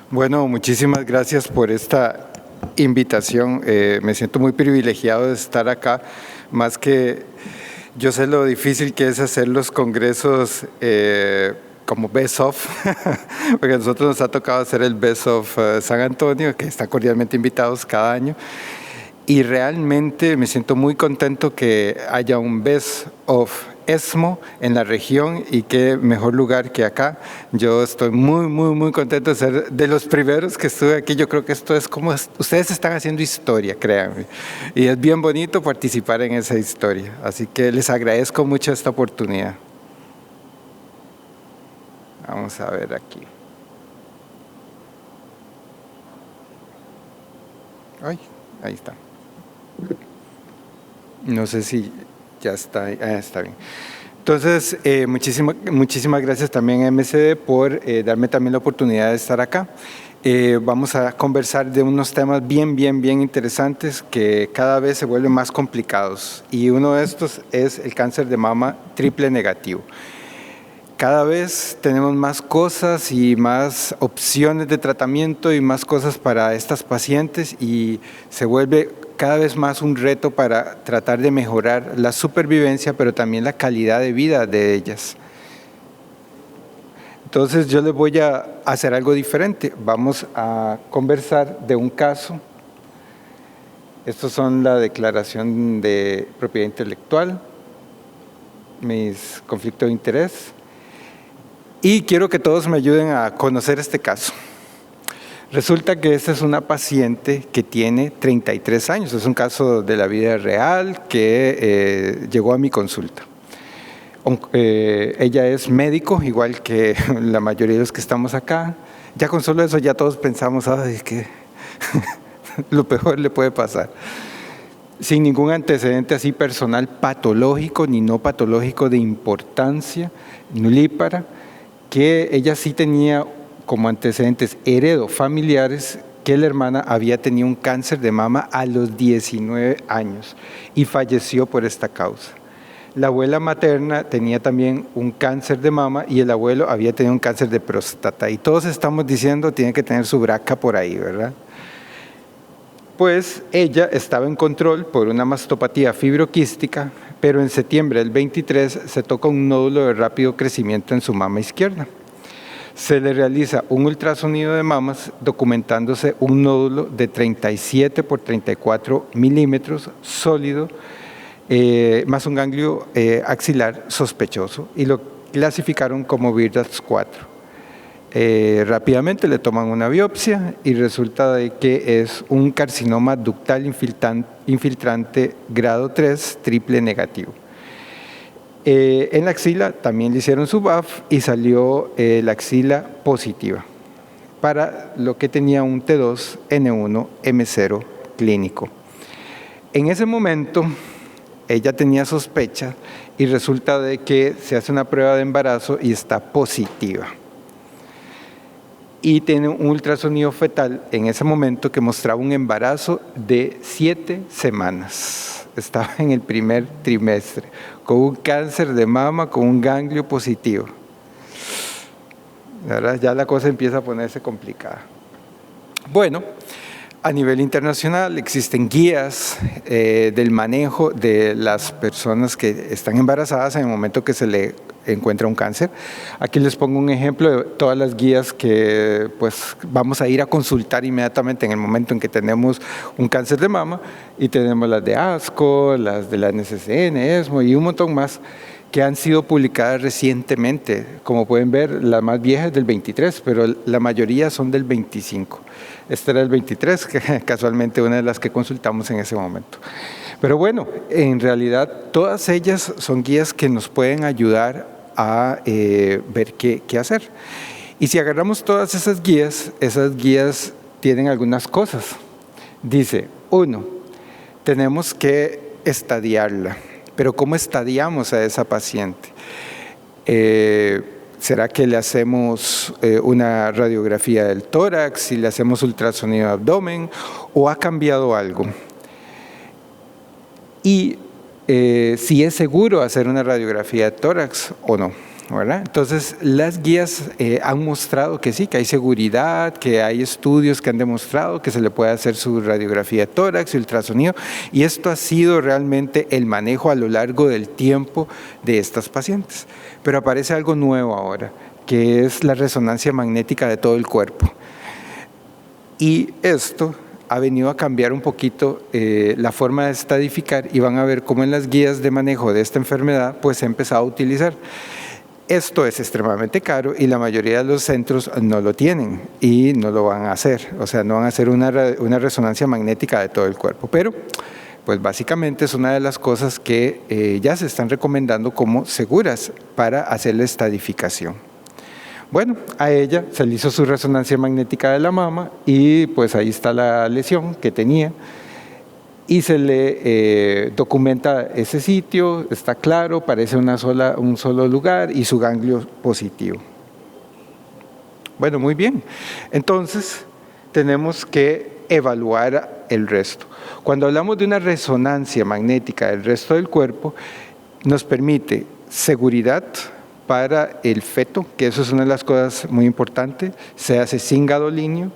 Bueno, muchísimas gracias por esta invitación. Me siento muy privilegiado de estar acá, más que yo sé lo difícil que es hacer los congresos como Best Of, porque a nosotros nos ha tocado hacer el Best Of San Antonio, que están cordialmente invitados cada año. Y realmente me siento muy contento que haya un Best of ESMO en la región y qué mejor lugar que acá. Yo estoy muy contento de ser de los primeros que estuve aquí. Yo creo que esto es como, ustedes están haciendo historia, créanme. Y es bien bonito participar en esa historia. Así que les agradezco mucho esta oportunidad. Vamos a ver aquí. Ay, ahí está. No sé si ya está, está bien. Entonces, muchísimas gracias también a MCD por darme también la oportunidad de estar acá. Vamos a conversar de unos temas bien interesantes que cada vez se vuelven más complicados. Y uno de estos es el cáncer de mama triple negativo. Cada vez tenemos más cosas y más opciones de tratamiento y más cosas para estas pacientes y se vuelve cada vez más un reto para tratar de mejorar la supervivencia, pero también la calidad de vida de ellas. Entonces yo les voy a hacer algo diferente. Vamos a conversar de un caso. Estos son la declaración de propiedad intelectual, mis conflictos de interés. Y quiero que todos me ayuden a conocer este caso. Resulta que esta es una paciente que tiene 33 años. Es un caso de la vida real que llegó a mi consulta. Ella es médico, igual que la mayoría de los que estamos acá. Ya con solo eso ya todos pensamos, ay, que lo peor le puede pasar. Sin ningún antecedente así personal patológico ni no patológico de importancia, nulípara, que ella sí tenía como antecedentes heredofamiliares que la hermana había tenido un cáncer de mama a los 19 años y falleció por esta causa. La abuela materna tenía también un cáncer de mama y el abuelo había tenido un cáncer de próstata. Y todos estamos diciendo, tiene que tener su BRCA por ahí, ¿verdad? Pues ella estaba en control por una mastopatía fibroquística, pero en septiembre del 23 se toca un nódulo de rápido crecimiento en su mama izquierda. Se le realiza un ultrasonido de mamas documentándose un nódulo de 37 por 34 milímetros sólido, más un ganglio axilar sospechoso y lo clasificaron como Virdax 4. Rápidamente le toman una biopsia y resulta de que es un carcinoma ductal infiltrante grado 3 triple negativo. En la axila también le hicieron su BAF y salió la axila positiva para lo que tenía un T2N1M0 clínico. En ese momento ella tenía sospecha y resulta de que se hace una prueba de embarazo y está positiva. Y tiene un ultrasonido fetal en ese momento que mostraba un embarazo de 7 semanas. Estaba en el primer trimestre, con un cáncer de mama, con un ganglio positivo. ¿Verdad? Ya la cosa empieza a ponerse complicada. Bueno, a nivel internacional existen guías del manejo de las personas que están embarazadas en el momento que se le encuentra un cáncer. Aquí les pongo un ejemplo de todas las guías que pues, vamos a ir a consultar inmediatamente en el momento en que tenemos un cáncer de mama, y tenemos las de ASCO, las de la NCCN, ESMO y un montón más que han sido publicadas recientemente. Como pueden ver, la más vieja es del 23, pero la mayoría son del 25. Esta era el 23, que casualmente una de las que consultamos en ese momento. Pero bueno, en realidad todas ellas son guías que nos pueden ayudar a ver qué hacer. Y si agarramos todas esas guías tienen algunas cosas. Dice, 1, tenemos que estadiarla. Pero ¿cómo estadiamos a esa paciente? ¿Será que le hacemos una radiografía del tórax, si le hacemos ultrasonido de abdomen, o ha cambiado algo? Y si es seguro hacer una radiografía de tórax o no. ¿verdad? Entonces, las guías han mostrado que sí, que hay seguridad, que hay estudios que han demostrado que se le puede hacer su radiografía de tórax y ultrasonido, y esto ha sido realmente el manejo a lo largo del tiempo de estas pacientes. Pero aparece algo nuevo ahora, que es la resonancia magnética de todo el cuerpo. Y esto ha venido a cambiar un poquito la forma de estadificar, y van a ver cómo en las guías de manejo de esta enfermedad pues se ha empezado a utilizar. Esto es extremadamente caro y la mayoría de los centros no lo tienen y no lo van a hacer. O sea, no van a hacer una resonancia magnética de todo el cuerpo. Pero, pues básicamente es una de las cosas que ya se están recomendando como seguras para hacer la estadificación. Bueno, a ella se le hizo su resonancia magnética de la mama y pues ahí está la lesión que tenía. Y se le documenta ese sitio, está claro, parece un solo lugar y su ganglio positivo. Bueno, muy bien. Entonces, tenemos que evaluar el resto. Cuando hablamos de una resonancia magnética del resto del cuerpo, nos permite seguridad para el feto, que eso es una de las cosas muy importantes, se hace sin gadolinio,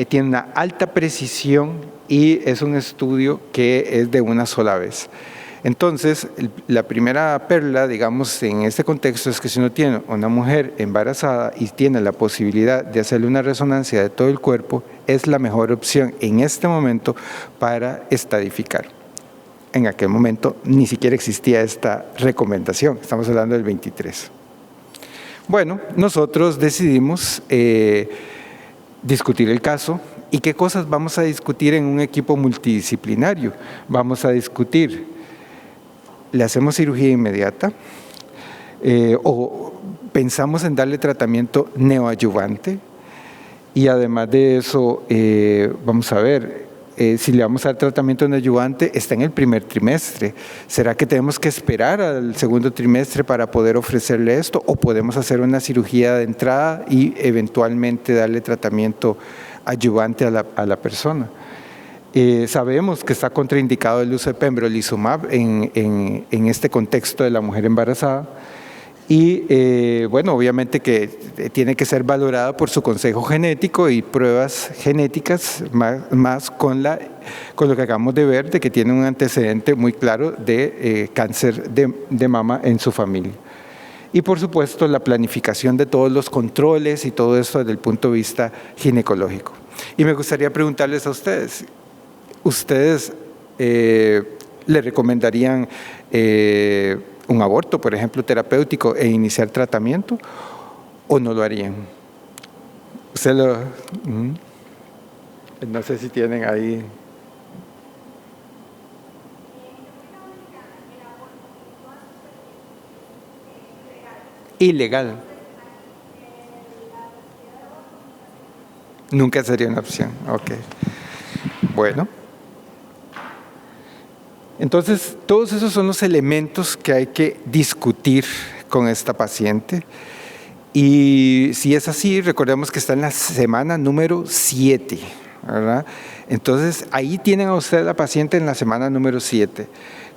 tiene una alta precisión y es un estudio que es de una sola vez. Entonces, la primera perla, digamos, en este contexto es que si uno tiene una mujer embarazada y tiene la posibilidad de hacerle una resonancia de todo el cuerpo, es la mejor opción en este momento para estadificar. En aquel momento ni siquiera existía esta recomendación, estamos hablando del 23. Bueno, nosotros decidimos discutir el caso. ¿Y qué cosas vamos a discutir en un equipo multidisciplinario? Vamos a discutir, ¿le hacemos cirugía inmediata? ¿O pensamos en darle tratamiento neoadyuvante? Y además de eso, vamos a ver, si le vamos a dar tratamiento neoadyuvante, está en el primer trimestre. ¿Será que tenemos que esperar al segundo trimestre para poder ofrecerle esto? ¿O podemos hacer una cirugía de entrada y eventualmente darle tratamiento adyuvante a la persona? Sabemos que está contraindicado el uso de pembrolizumab en este contexto de la mujer embarazada. Y bueno, obviamente que tiene que ser valorada por su consejo genético y pruebas genéticas más con lo que acabamos de ver, de que tiene un antecedente muy claro de cáncer de mama en su familia. Y por supuesto la planificación de todos los controles y todo esto desde el punto de vista ginecológico. Y me gustaría preguntarles a ustedes, ¿ustedes le recomendarían un aborto, por ejemplo, terapéutico e iniciar tratamiento, o no lo harían? No sé si tienen ahí. Ilegal. Nunca sería una opción. Ok. Bueno. Entonces, todos esos son los elementos que hay que discutir con esta paciente. Y si es así, recordemos que está en la semana número 7, ¿verdad? Entonces, ahí tienen a usted la paciente en la semana número 7.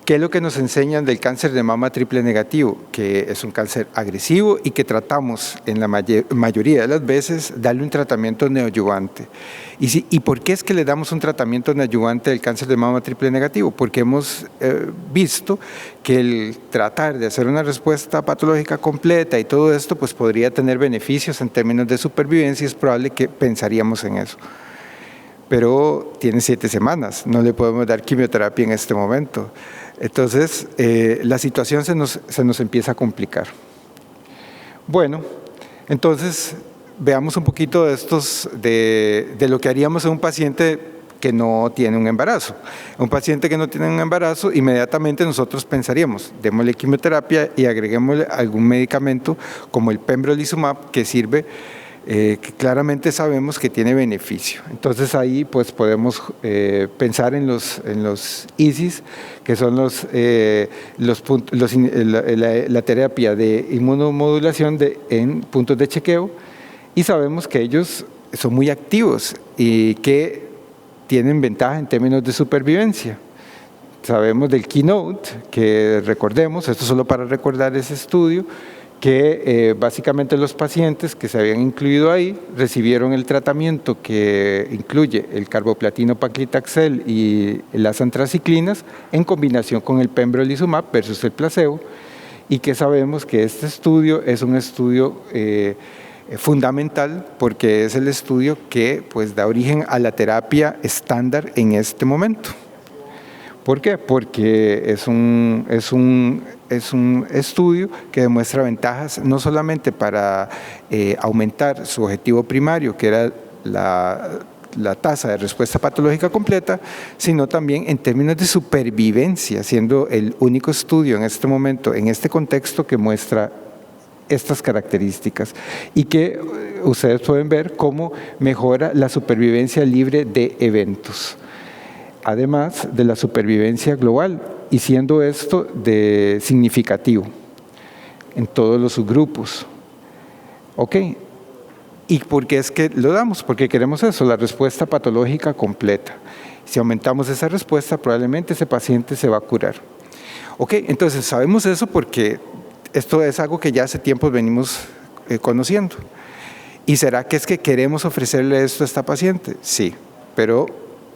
¿Qué es lo que nos enseñan del cáncer de mama triple negativo? Que es un cáncer agresivo y que tratamos en la mayoría de las veces darle un tratamiento neoadyuvante. ¿Y por qué es que le damos un tratamiento neoadyuvante del cáncer de mama triple negativo? Porque hemos visto que el tratar de hacer una respuesta patológica completa y todo esto pues podría tener beneficios en términos de supervivencia, y es probable que pensaríamos en eso. Pero tiene 7 semanas, no le podemos dar quimioterapia en este momento. Entonces, la situación se nos empieza a complicar. Bueno, entonces, veamos un poquito de lo que haríamos en un paciente que no tiene un embarazo. Un paciente que no tiene un embarazo, inmediatamente nosotros pensaríamos, démosle quimioterapia y agreguémosle algún medicamento como el pembrolizumab, que sirve, que claramente sabemos que tiene beneficio. Entonces ahí pues podemos pensar en los ISIS, que son la terapia de inmunomodulación en puntos de chequeo, y sabemos que ellos son muy activos y que tienen ventaja en términos de supervivencia. Sabemos del Keynote, que recordemos, esto solo para recordar ese estudio, que básicamente los pacientes que se habían incluido ahí recibieron el tratamiento que incluye el carboplatino paclitaxel y las antraciclinas en combinación con el pembrolizumab versus el placebo, y que sabemos que este estudio es un estudio fundamental porque es el estudio que pues, da origen a la terapia estándar en este momento. ¿Por qué? Porque es un estudio que demuestra ventajas no solamente para aumentar su objetivo primario, que era la tasa de respuesta patológica completa, sino también en términos de supervivencia, siendo el único estudio en este momento, en este contexto, que muestra estas características y que ustedes pueden ver cómo mejora la supervivencia libre de eventos, además de la supervivencia global, y siendo esto de significativo en todos los subgrupos. ¿Ok? ¿Y por qué es que lo damos? Porque queremos eso, la respuesta patológica completa. Si aumentamos esa respuesta, probablemente ese paciente se va a curar. ¿Ok? Entonces, sabemos eso porque esto es algo que ya hace tiempo venimos conociendo. ¿Y será que es que queremos ofrecerle esto a esta paciente? Sí, pero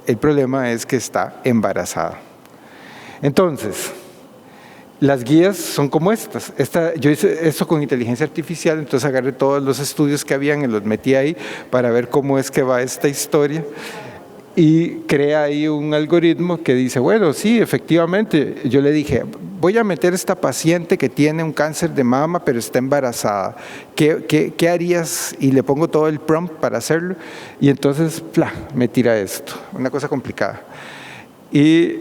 el problema es que está embarazada. Entonces, las guías son como estas. Yo hice esto con inteligencia artificial, entonces agarré todos los estudios que habían y los metí ahí para ver cómo es que va esta historia. Y crea ahí un algoritmo que dice, bueno, sí, efectivamente. Yo le dije, voy a meter a esta paciente que tiene un cáncer de mama, pero está embarazada. ¿Qué harías? Y le pongo todo el prompt para hacerlo. Y entonces, me tira esto. Una cosa complicada. Y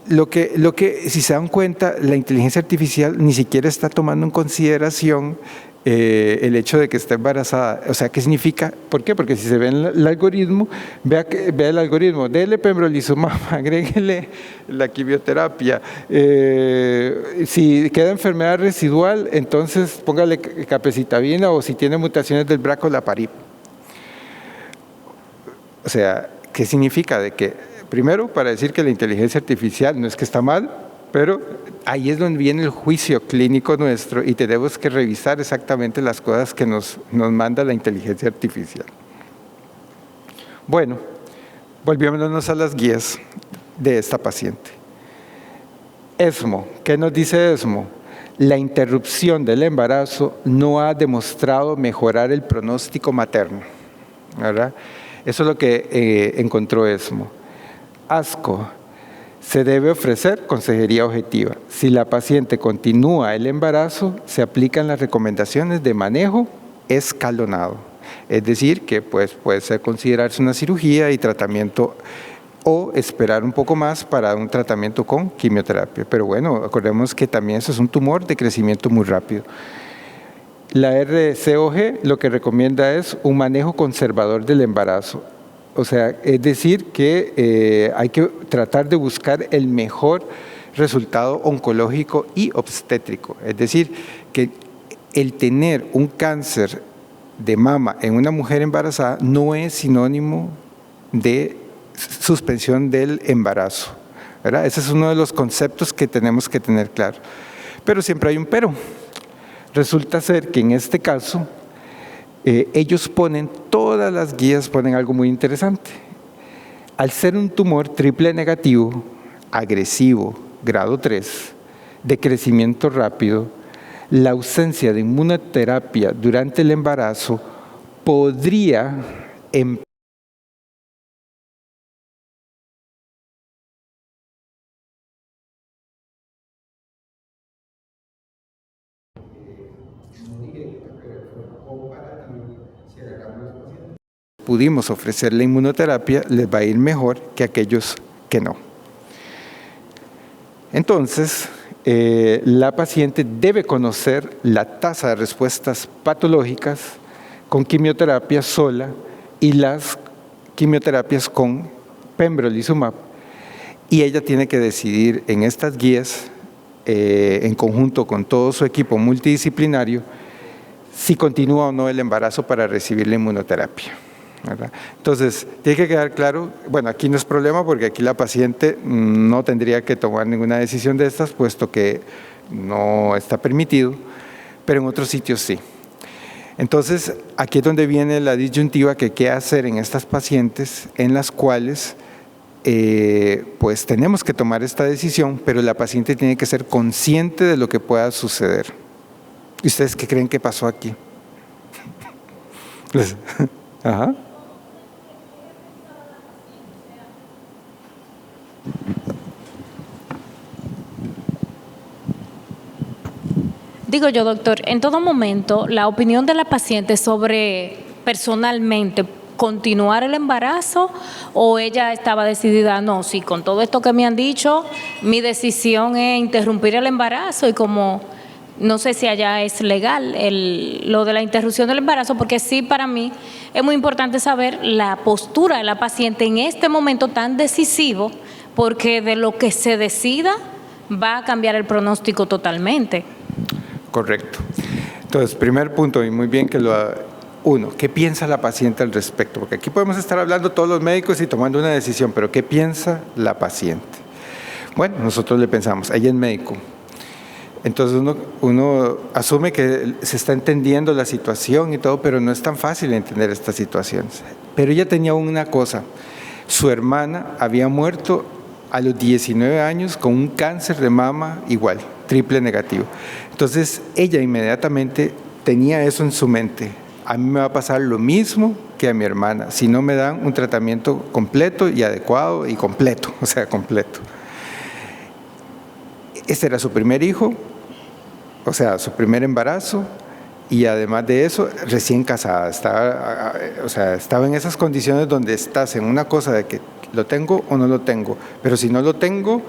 si se dan cuenta, la inteligencia artificial ni siquiera está tomando en consideración el hecho de que está embarazada. O sea, ¿qué significa? ¿Por qué? Porque si se ve en el algoritmo, vea el algoritmo, dele pembrolizumab, agréguele la quimioterapia. Si queda enfermedad residual, entonces póngale capecitabina, o si tiene mutaciones del BRCA, olaparib. O sea, ¿qué significa? De que, primero, para decir que la inteligencia artificial no es que está mal, pero ahí es donde viene el juicio clínico nuestro y tenemos que revisar exactamente las cosas que nos manda la inteligencia artificial. Bueno, volviéndonos a las guías de esta paciente. ESMO, ¿qué nos dice ESMO? La interrupción del embarazo no ha demostrado mejorar el pronóstico materno, ¿verdad? Eso es lo que encontró ESMO. ASCO. Se debe ofrecer consejería objetiva. Si la paciente continúa el embarazo, se aplican las recomendaciones de manejo escalonado. Es decir, que pues, puede ser considerarse una cirugía y tratamiento, o esperar un poco más para un tratamiento con quimioterapia. Pero bueno, acordemos que también eso es un tumor de crecimiento muy rápido. La RCOG lo que recomienda es un manejo conservador del embarazo. O sea, es decir que hay que tratar de buscar el mejor resultado oncológico y obstétrico. Es decir, que el tener un cáncer de mama en una mujer embarazada no es sinónimo de suspensión del embarazo, ¿verdad? Ese es uno de los conceptos que tenemos que tener claro. Pero siempre hay un pero. Resulta ser que en este caso, ellos todas las guías ponen algo muy interesante. Al ser un tumor triple negativo, agresivo, grado 3, de crecimiento rápido, la ausencia de inmunoterapia durante el embarazo podría pudimos ofrecerle inmunoterapia, les va a ir mejor que aquellos que no. Entonces, la paciente debe conocer la tasa de respuestas patológicas con quimioterapia sola y las quimioterapias con pembrolizumab, y ella tiene que decidir en estas guías, en conjunto con todo su equipo multidisciplinario, si continúa o no el embarazo para recibir la inmunoterapia, ¿verdad? Entonces, tiene que quedar claro, bueno, aquí no es problema porque aquí la paciente no tendría que tomar ninguna decisión de estas, puesto que no está permitido, pero en otros sitios sí. Entonces, aquí es donde viene la disyuntiva que qué hacer en estas pacientes en las cuales pues tenemos que tomar esta decisión, pero la paciente tiene que ser consciente de lo que pueda suceder. ¿Y ustedes qué creen que pasó aquí? Ajá. Digo yo, doctor, en todo momento, la opinión de la paciente sobre personalmente continuar el embarazo, o ella estaba decidida, no, sí, con todo esto que me han dicho, mi decisión es interrumpir el embarazo, y como no sé si allá es legal lo de la interrupción del embarazo, porque sí, para mí es muy importante saber la postura de la paciente en este momento tan decisivo, porque de lo que se decida va a cambiar el pronóstico totalmente. Correcto. Entonces, primer punto, y muy bien que uno, ¿qué piensa la paciente al respecto? Porque aquí podemos estar hablando todos los médicos y tomando una decisión, pero ¿qué piensa la paciente? Bueno, nosotros le pensamos, ella es médico. Entonces uno asume que se está entendiendo la situación y todo, pero no es tan fácil entender estas situaciones. Pero ella tenía una cosa, su hermana había muerto a los 19 años con un cáncer de mama igual, triple negativo. Entonces ella inmediatamente tenía eso en su mente. A mí me va a pasar lo mismo que a mi hermana, si no me dan un tratamiento completo y adecuado y completo, o sea, completo. Este era su primer hijo, o sea, su primer embarazo, y además de eso, recién casada. Estaba en esas condiciones donde estás en una cosa de que lo tengo o no lo tengo, pero si no lo tengo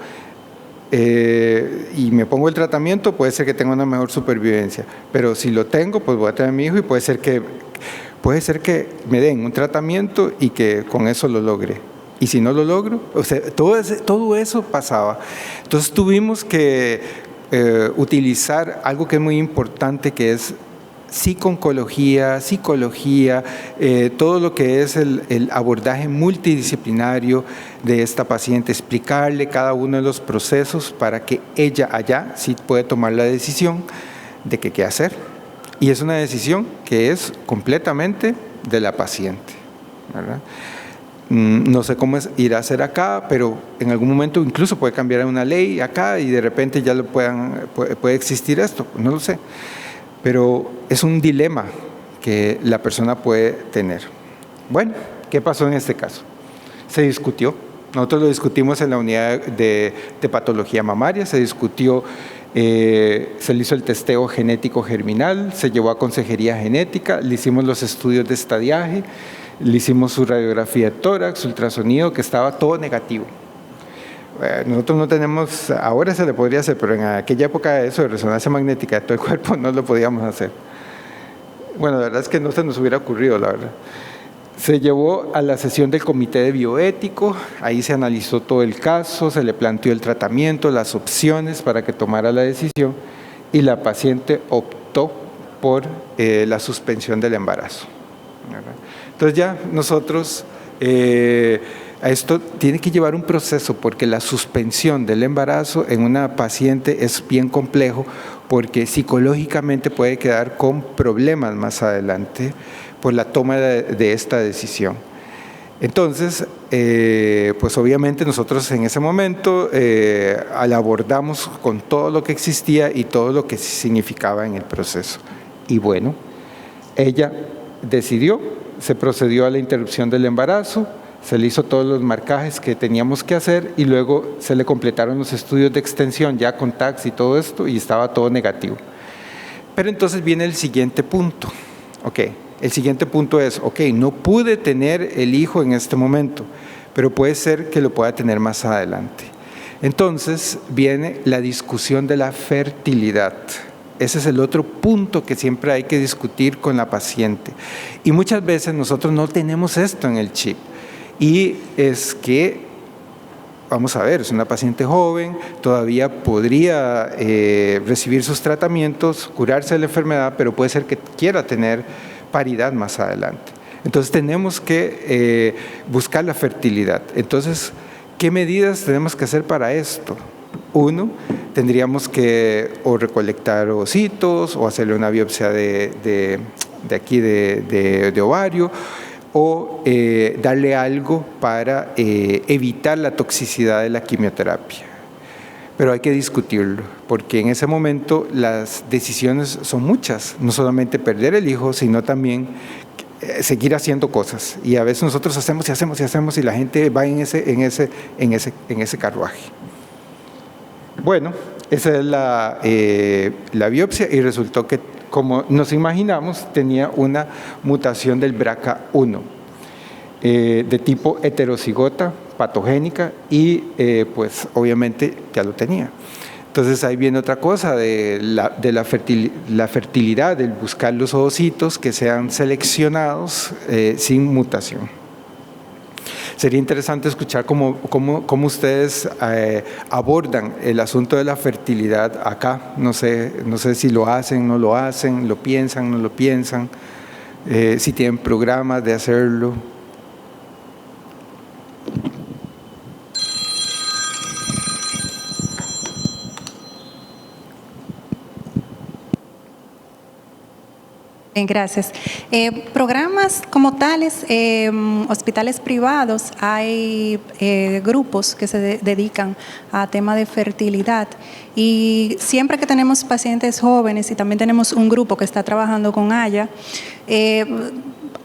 y me pongo el tratamiento, puede ser que tenga una mejor supervivencia, pero si lo tengo, pues voy a tener a mi hijo y puede ser que me den un tratamiento y que con eso lo logre. Y si no lo logro, o sea, todo eso pasaba. Entonces tuvimos que utilizar algo que es muy importante, que es psicología, todo lo que es el abordaje multidisciplinario de esta paciente, explicarle cada uno de los procesos para que ella allá sí puede tomar la decisión de qué hacer. Y es una decisión que es completamente de la paciente, ¿verdad? No sé cómo irá a ser acá, pero en algún momento incluso puede cambiar una ley acá y de repente ya puede existir esto, no lo sé. Pero es un dilema que la persona puede tener. Bueno, ¿qué pasó en este caso? Se discutió. Nosotros lo discutimos en la unidad de patología mamaria, se discutió, se le hizo el testeo genético germinal, se llevó a consejería genética, le hicimos los estudios de estadiaje, le hicimos su radiografía de tórax, ultrasonido, que estaba todo negativo. Nosotros no tenemos, ahora se le podría hacer, pero en aquella época eso de resonancia magnética de todo el cuerpo no lo podíamos hacer. Bueno, la verdad es que no se nos hubiera ocurrido, la verdad. Se llevó a la sesión del comité de bioético, ahí se analizó todo el caso, se le planteó el tratamiento, las opciones para que tomara la decisión, y la paciente optó por la suspensión del embarazo, ¿verdad? Entonces ya nosotros, a esto tiene que llevar un proceso, porque la suspensión del embarazo en una paciente es bien complejo, porque psicológicamente puede quedar con problemas más adelante por la toma de esta decisión. Entonces, pues obviamente nosotros en ese momento la abordamos con todo lo que existía y todo lo que significaba en el proceso. Y bueno, ella decidió, se procedió a la interrupción del embarazo, se le hizo todos los marcajes que teníamos que hacer y luego se le completaron los estudios de extensión ya con TACS y todo esto, y estaba todo negativo. Pero entonces viene el siguiente punto. El siguiente punto es, no pude tener el hijo en este momento, pero puede ser que lo pueda tener más adelante. Entonces viene la discusión de la fertilidad. Ese es el otro punto que siempre hay que discutir con la paciente. Y muchas veces nosotros no tenemos esto en el chip. Y es que, vamos a ver, es una paciente joven, todavía podría recibir sus tratamientos, curarse de la enfermedad, pero puede ser que quiera tener paridad más adelante. Entonces tenemos que buscar la fertilidad. Entonces, ¿qué medidas tenemos que hacer para esto? 1, tendríamos que o recolectar ovocitos o hacerle una biopsia de ovario, o darle algo para evitar la toxicidad de la quimioterapia. Pero hay que discutirlo, porque en ese momento las decisiones son muchas, no solamente perder el hijo, sino también seguir haciendo cosas. Y a veces nosotros hacemos y hacemos y hacemos y la gente va en ese carruaje. Bueno, esa es la biopsia y resultó que, como nos imaginamos, tenía una mutación del BRCA1 de tipo heterocigota, patogénica, y pues obviamente ya lo tenía. Entonces ahí viene otra cosa de la fertilidad, del buscar los ovocitos que sean seleccionados sin mutación. Sería interesante escuchar cómo ustedes abordan el asunto de la fertilidad acá. No sé si lo hacen, no lo hacen, lo piensan, no lo piensan, si tienen programas de hacerlo. Gracias. Programas como tales, hospitales privados, hay grupos que se dedican a tema de fertilidad, y siempre que tenemos pacientes jóvenes, y también tenemos un grupo que está trabajando con AYA,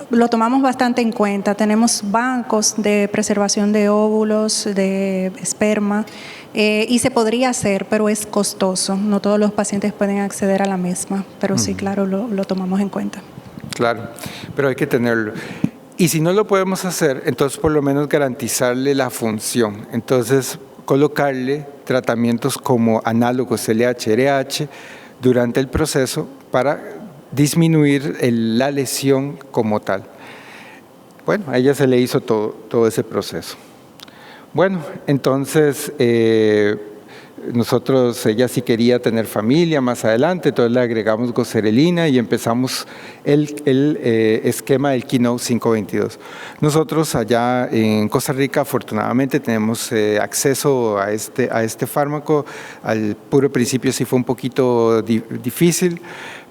lo tomamos bastante en cuenta. Tenemos bancos de preservación de óvulos, de esperma, y se podría hacer, pero es costoso. No todos los pacientes pueden acceder a la misma, pero sí, claro, lo tomamos en cuenta. Claro, pero hay que tenerlo. Y si no lo podemos hacer, entonces por lo menos garantizarle la función. Entonces, colocarle tratamientos como análogos LH-RH durante el proceso para disminuir la lesión como tal. Bueno, a ella se le hizo todo ese proceso. Bueno, entonces ella sí quería tener familia más adelante, entonces le agregamos goserelina y empezamos el esquema del Keynote 522. Nosotros allá en Costa Rica afortunadamente tenemos acceso a este fármaco. Al puro principio sí fue un poquito difícil,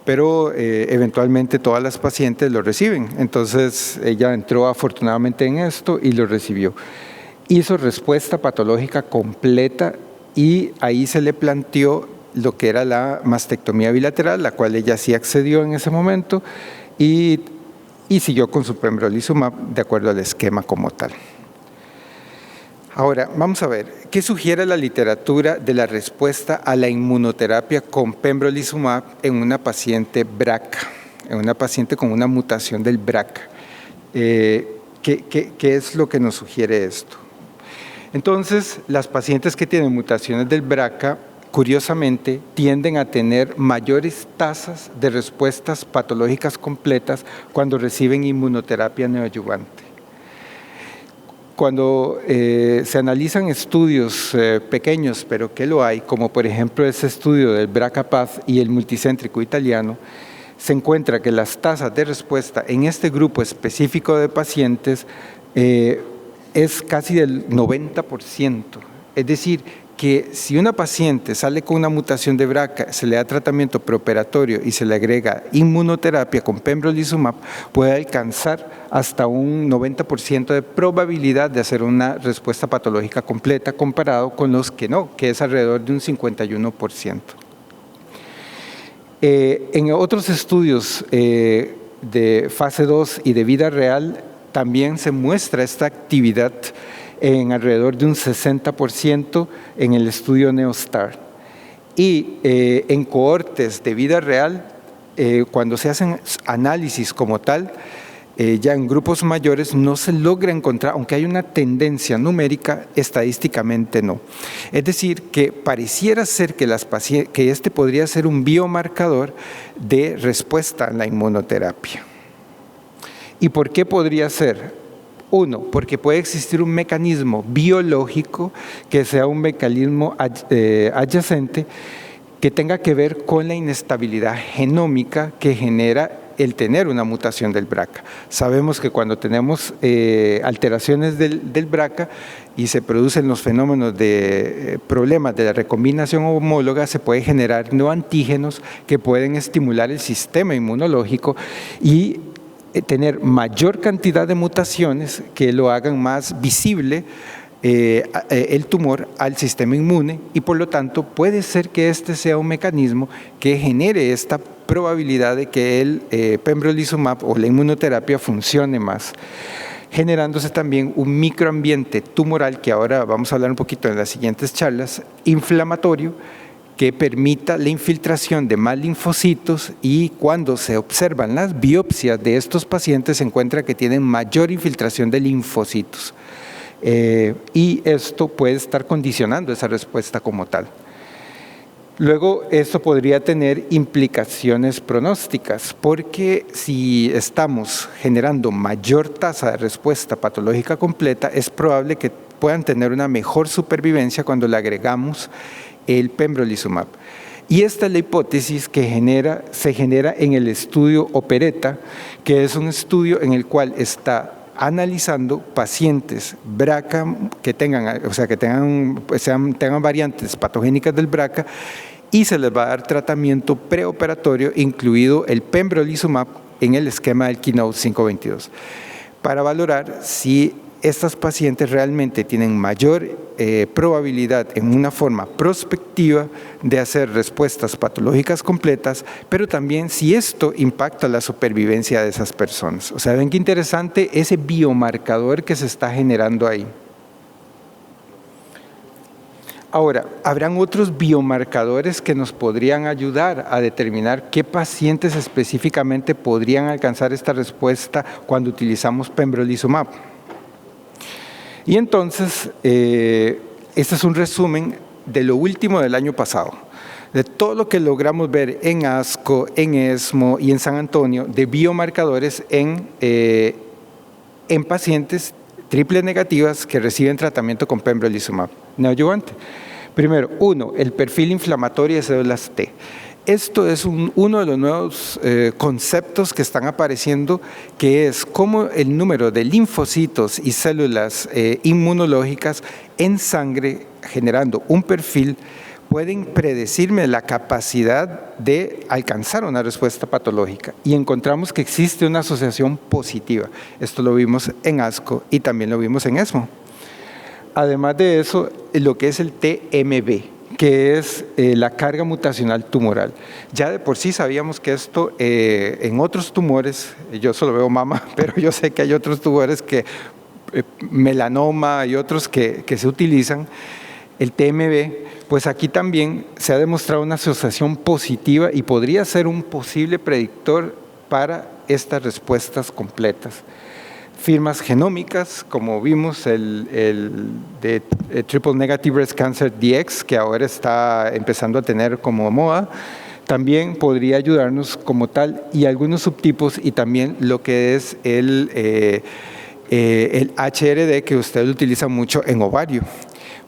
pero eventualmente todas las pacientes lo reciben. Entonces ella entró afortunadamente en esto y lo recibió. Hizo respuesta patológica completa y ahí se le planteó lo que era la mastectomía bilateral, la cual ella sí accedió en ese momento y siguió con su pembrolizumab de acuerdo al esquema como tal. Ahora, vamos a ver, ¿qué sugiere la literatura de la respuesta a la inmunoterapia con pembrolizumab en una paciente BRCA, en una paciente con una mutación del BRCA? ¿Qué es lo que nos sugiere esto? Entonces, las pacientes que tienen mutaciones del BRCA, curiosamente, tienden a tener mayores tasas de respuestas patológicas completas cuando reciben inmunoterapia neoadyuvante. Cuando se analizan estudios pequeños, pero que lo hay, como por ejemplo ese estudio del BRCA-PATH y el multicéntrico italiano, se encuentra que las tasas de respuesta en este grupo específico de pacientes es casi del 90%. Es decir, que si una paciente sale con una mutación de BRCA, se le da tratamiento preoperatorio y se le agrega inmunoterapia con pembrolizumab, puede alcanzar hasta un 90% de probabilidad de hacer una respuesta patológica completa comparado con los que no, que es alrededor de un 51%. En otros estudios de fase 2 y de vida real, también se muestra esta actividad en alrededor de un 60% en el estudio NeoSTAR. Y en cohortes de vida real, cuando se hacen análisis como tal, ya en grupos mayores no se logra encontrar, aunque hay una tendencia numérica, estadísticamente no. Es decir, que pareciera ser que este podría ser un biomarcador de respuesta a la inmunoterapia. ¿Y por qué podría ser? Uno, porque puede existir un mecanismo biológico que sea un mecanismo adyacente que tenga que ver con la inestabilidad genómica que genera el tener una mutación del BRCA. Sabemos que cuando tenemos alteraciones del BRCA y se producen los fenómenos de problemas de la recombinación homóloga, se puede generar neoantígenos que pueden estimular el sistema inmunológico y tener mayor cantidad de mutaciones que lo hagan más visible el tumor al sistema inmune, y por lo tanto puede ser que este sea un mecanismo que genere esta probabilidad de que el pembrolizumab o la inmunoterapia funcione más, generándose también un microambiente tumoral, que ahora vamos a hablar un poquito en las siguientes charlas, inflamatorio, que permita la infiltración de más linfocitos, y cuando se observan las biopsias de estos pacientes se encuentra que tienen mayor infiltración de linfocitos. Y esto puede estar condicionando esa respuesta como tal. Luego, esto podría tener implicaciones pronósticas, porque si estamos generando mayor tasa de respuesta patológica completa, es probable que puedan tener una mejor supervivencia cuando le agregamos el pembrolizumab. Y esta es la hipótesis que se genera en el estudio OPERETA, que es un estudio en el cual está analizando pacientes BRCA que tengan, tengan variantes patogénicas del BRCA, y se les va a dar tratamiento preoperatorio, incluido el pembrolizumab, en el esquema del Keynote 522, para valorar si estas pacientes realmente tienen mayor probabilidad en una forma prospectiva de hacer respuestas patológicas completas, pero también si esto impacta la supervivencia de esas personas. O sea, ven qué interesante ese biomarcador que se está generando ahí. Ahora, habrán otros biomarcadores que nos podrían ayudar a determinar qué pacientes específicamente podrían alcanzar esta respuesta cuando utilizamos pembrolizumab. Y entonces, este es un resumen de lo último del año pasado, de todo lo que logramos ver en ASCO, en ESMO y en San Antonio, de biomarcadores en pacientes triple negativas que reciben tratamiento con pembrolizumab neoadyuvante. Primero, el perfil inflamatorio de células T. Esto es uno de los nuevos conceptos que están apareciendo, que es cómo el número de linfocitos y células inmunológicas en sangre, generando un perfil, pueden predecirme la capacidad de alcanzar una respuesta patológica. Y encontramos que existe una asociación positiva. Esto lo vimos en ASCO y también lo vimos en ESMO. Además de eso, lo que es el TMB, que es la carga mutacional tumoral. Ya de por sí sabíamos que esto en otros tumores, yo solo veo mama, pero yo sé que hay otros tumores que melanoma y otros que se utilizan, el TMB, pues aquí también se ha demostrado una asociación positiva y podría ser un posible predictor para estas respuestas completas. Firmas genómicas, como vimos el de Triple Negative Breast Cancer DX, que ahora está empezando a tener como moda, también podría ayudarnos como tal, y algunos subtipos, y también lo que es el HRD, que usted utiliza mucho en ovario.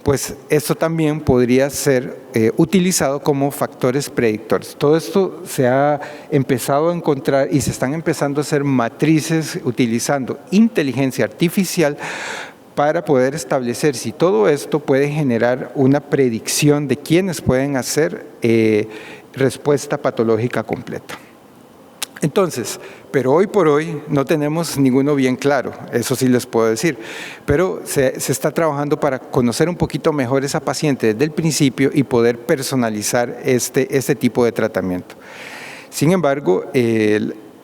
Pues esto también podría ser utilizado como factores predictores. Todo esto se ha empezado a encontrar y se están empezando a hacer matrices utilizando inteligencia artificial para poder establecer si todo esto puede generar una predicción de quiénes pueden hacer respuesta patológica completa. Entonces, pero hoy por hoy no tenemos ninguno bien claro, eso sí les puedo decir, pero se está trabajando para conocer un poquito mejor esa paciente desde el principio y poder personalizar este tipo de tratamiento. Sin embargo,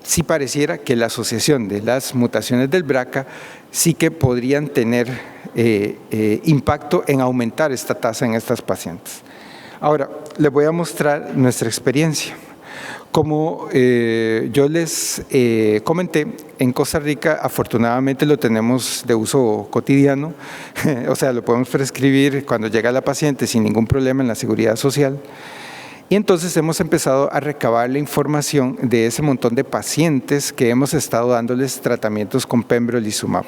sí pareciera que la asociación de las mutaciones del BRCA sí que podrían tener impacto en aumentar esta tasa en estas pacientes. Ahora, les voy a mostrar nuestra experiencia. Como yo les comenté, en Costa Rica afortunadamente lo tenemos de uso cotidiano, o sea, lo podemos prescribir cuando llega la paciente sin ningún problema en la seguridad social. Y entonces hemos empezado a recabar la información de ese montón de pacientes que hemos estado dándoles tratamientos con pembrolizumab.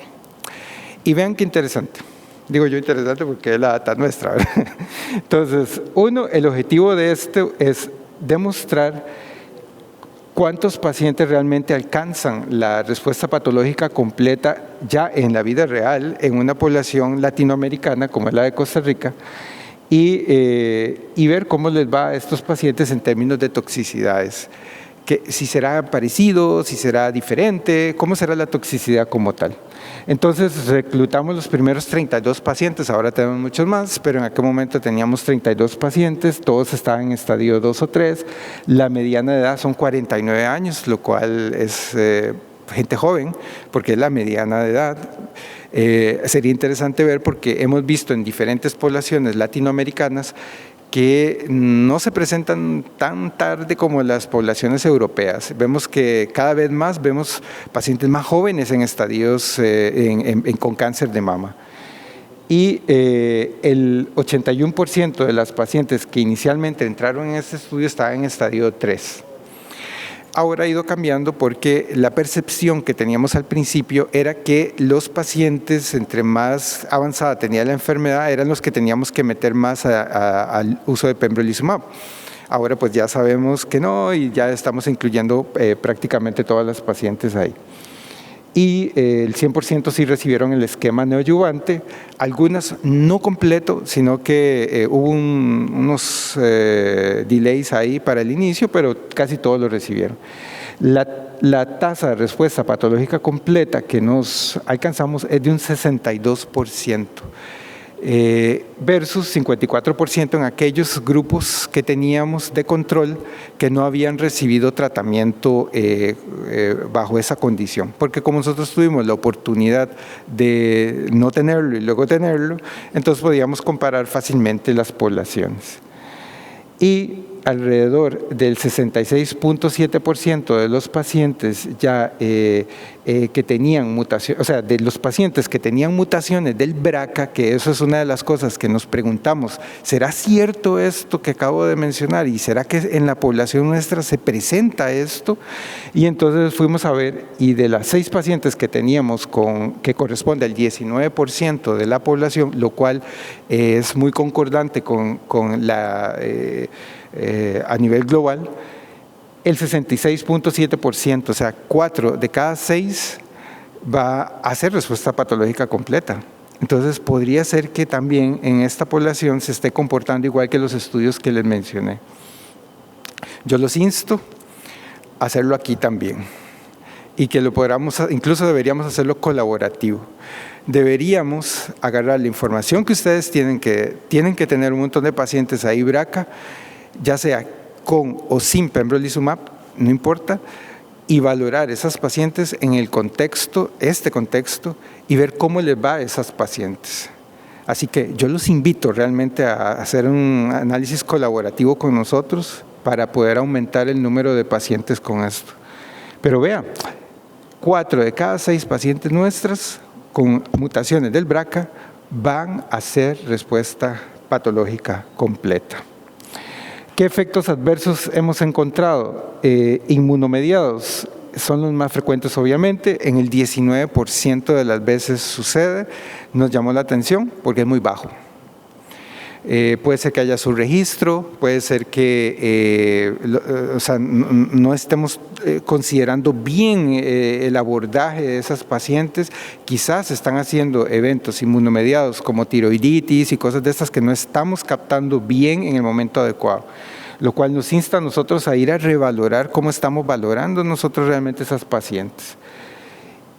Y vean qué interesante. Digo yo interesante porque es la data nuestra, ¿verdad? Entonces, el objetivo de esto es demostrar ¿Cuántos pacientes realmente alcanzan la respuesta patológica completa ya en la vida real en una población latinoamericana como es la de Costa Rica? Y ver cómo les va a estos pacientes en términos de toxicidades. Que si será parecido, si será diferente, cómo será la toxicidad como tal. Entonces reclutamos los primeros 32 pacientes, ahora tenemos muchos más, pero en aquel momento teníamos 32 pacientes, todos estaban en estadio 2 o 3, la mediana de edad son 49 años, lo cual es gente joven, porque es la mediana de edad. Sería interesante ver porque hemos visto en diferentes poblaciones latinoamericanas que no se presentan tan tarde como las poblaciones europeas. Vemos que cada vez más vemos pacientes más jóvenes en estadios con cáncer de mama. Y el 81% de las pacientes que inicialmente entraron en este estudio estaban en estadio 3. Ahora ha ido cambiando porque la percepción que teníamos al principio era que los pacientes, entre más avanzada tenía la enfermedad, eran los que teníamos que meter más al uso de pembrolizumab. Ahora pues ya sabemos que no y ya estamos incluyendo prácticamente todas las pacientes ahí. Y el 100% sí recibieron el esquema neoadyuvante, algunas no completo, sino que hubo unos delays ahí para el inicio, pero casi todos lo recibieron. La tasa de respuesta patológica completa que nos alcanzamos es de un 62%. Versus 54% en aquellos grupos que teníamos de control que no habían recibido tratamiento bajo esa condición. Porque como nosotros tuvimos la oportunidad de no tenerlo y luego tenerlo, entonces podíamos comparar fácilmente las poblaciones. Y alrededor del 66.7% de los pacientes ya que tenían mutaciones, o sea, de los pacientes que tenían mutaciones del BRCA, que eso es una de las cosas que nos preguntamos, ¿será cierto esto que acabo de mencionar? ¿Y será que en la población nuestra se presenta esto? Y entonces fuimos a ver, y de las 6 pacientes que teníamos, que corresponde al 19% de la población, lo cual es muy concordante con la... a nivel global, el 66.7%, o sea, 4 de cada 6 va a hacer respuesta patológica completa. Entonces, podría ser que también en esta población se esté comportando igual que los estudios que les mencioné. Yo los insto a hacerlo aquí también y que lo podamos, incluso deberíamos hacerlo colaborativo. Deberíamos agarrar la información que ustedes tienen que tener un montón de pacientes ahí BRCA, ya sea con o sin pembrolizumab, no importa, y valorar esas pacientes en el contexto, y ver cómo les va a esas pacientes. Así que yo los invito realmente a hacer un análisis colaborativo con nosotros para poder aumentar el número de pacientes con esto. Pero vea, 4 de cada 6 pacientes nuestras con mutaciones del BRCA van a hacer respuesta patológica completa. ¿Qué efectos adversos hemos encontrado? Inmunomediados son los más frecuentes, obviamente, en el 19% de las veces sucede. Nos llamó la atención porque es muy bajo. Puede ser que haya subregistro, puede ser que no estemos considerando bien el abordaje de esas pacientes. Quizás están haciendo eventos inmunomediados como tiroiditis y cosas de estas que no estamos captando bien en el momento adecuado, lo cual nos insta a nosotros a ir a revalorar cómo estamos valorando nosotros realmente esas pacientes.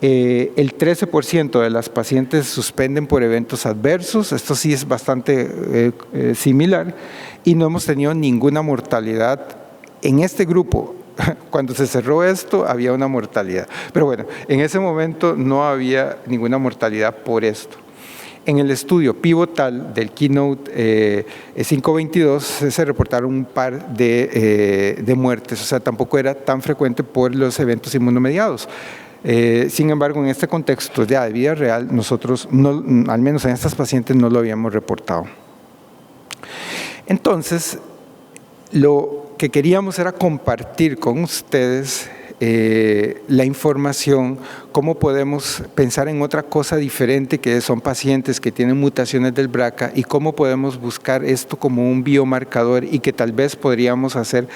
El 13% de las pacientes suspenden por eventos adversos, esto sí es bastante similar, y no hemos tenido ninguna mortalidad en este grupo. Cuando se cerró esto había una mortalidad, pero bueno, en ese momento no había ninguna mortalidad por esto. En el estudio pivotal del Keynote 522 se reportaron un par de muertes, o sea, tampoco era tan frecuente por los eventos inmunomediados. Sin embargo, en este contexto ya de vida real, nosotros, al menos en estas pacientes, no lo habíamos reportado. Entonces, lo que queríamos era compartir con ustedes la información, cómo podemos pensar en otra cosa diferente, que son pacientes que tienen mutaciones del BRCA, y cómo podemos buscar esto como un biomarcador y que tal vez podríamos hacer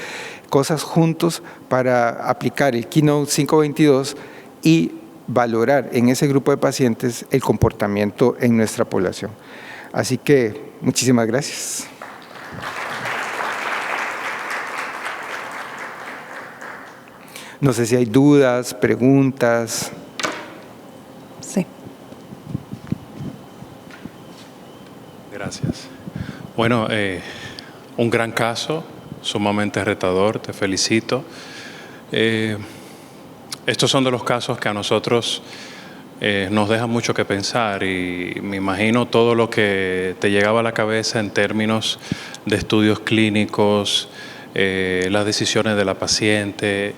cosas juntos para aplicar el Keynote 522 y valorar en ese grupo de pacientes el comportamiento en nuestra población. Así que muchísimas gracias. No sé si hay dudas, preguntas. Sí. Gracias. Bueno, un gran caso, sumamente retador, te felicito. Estos son de los casos que a nosotros nos dejan mucho que pensar, y me imagino todo lo que te llegaba a la cabeza en términos de estudios clínicos, las decisiones de la paciente,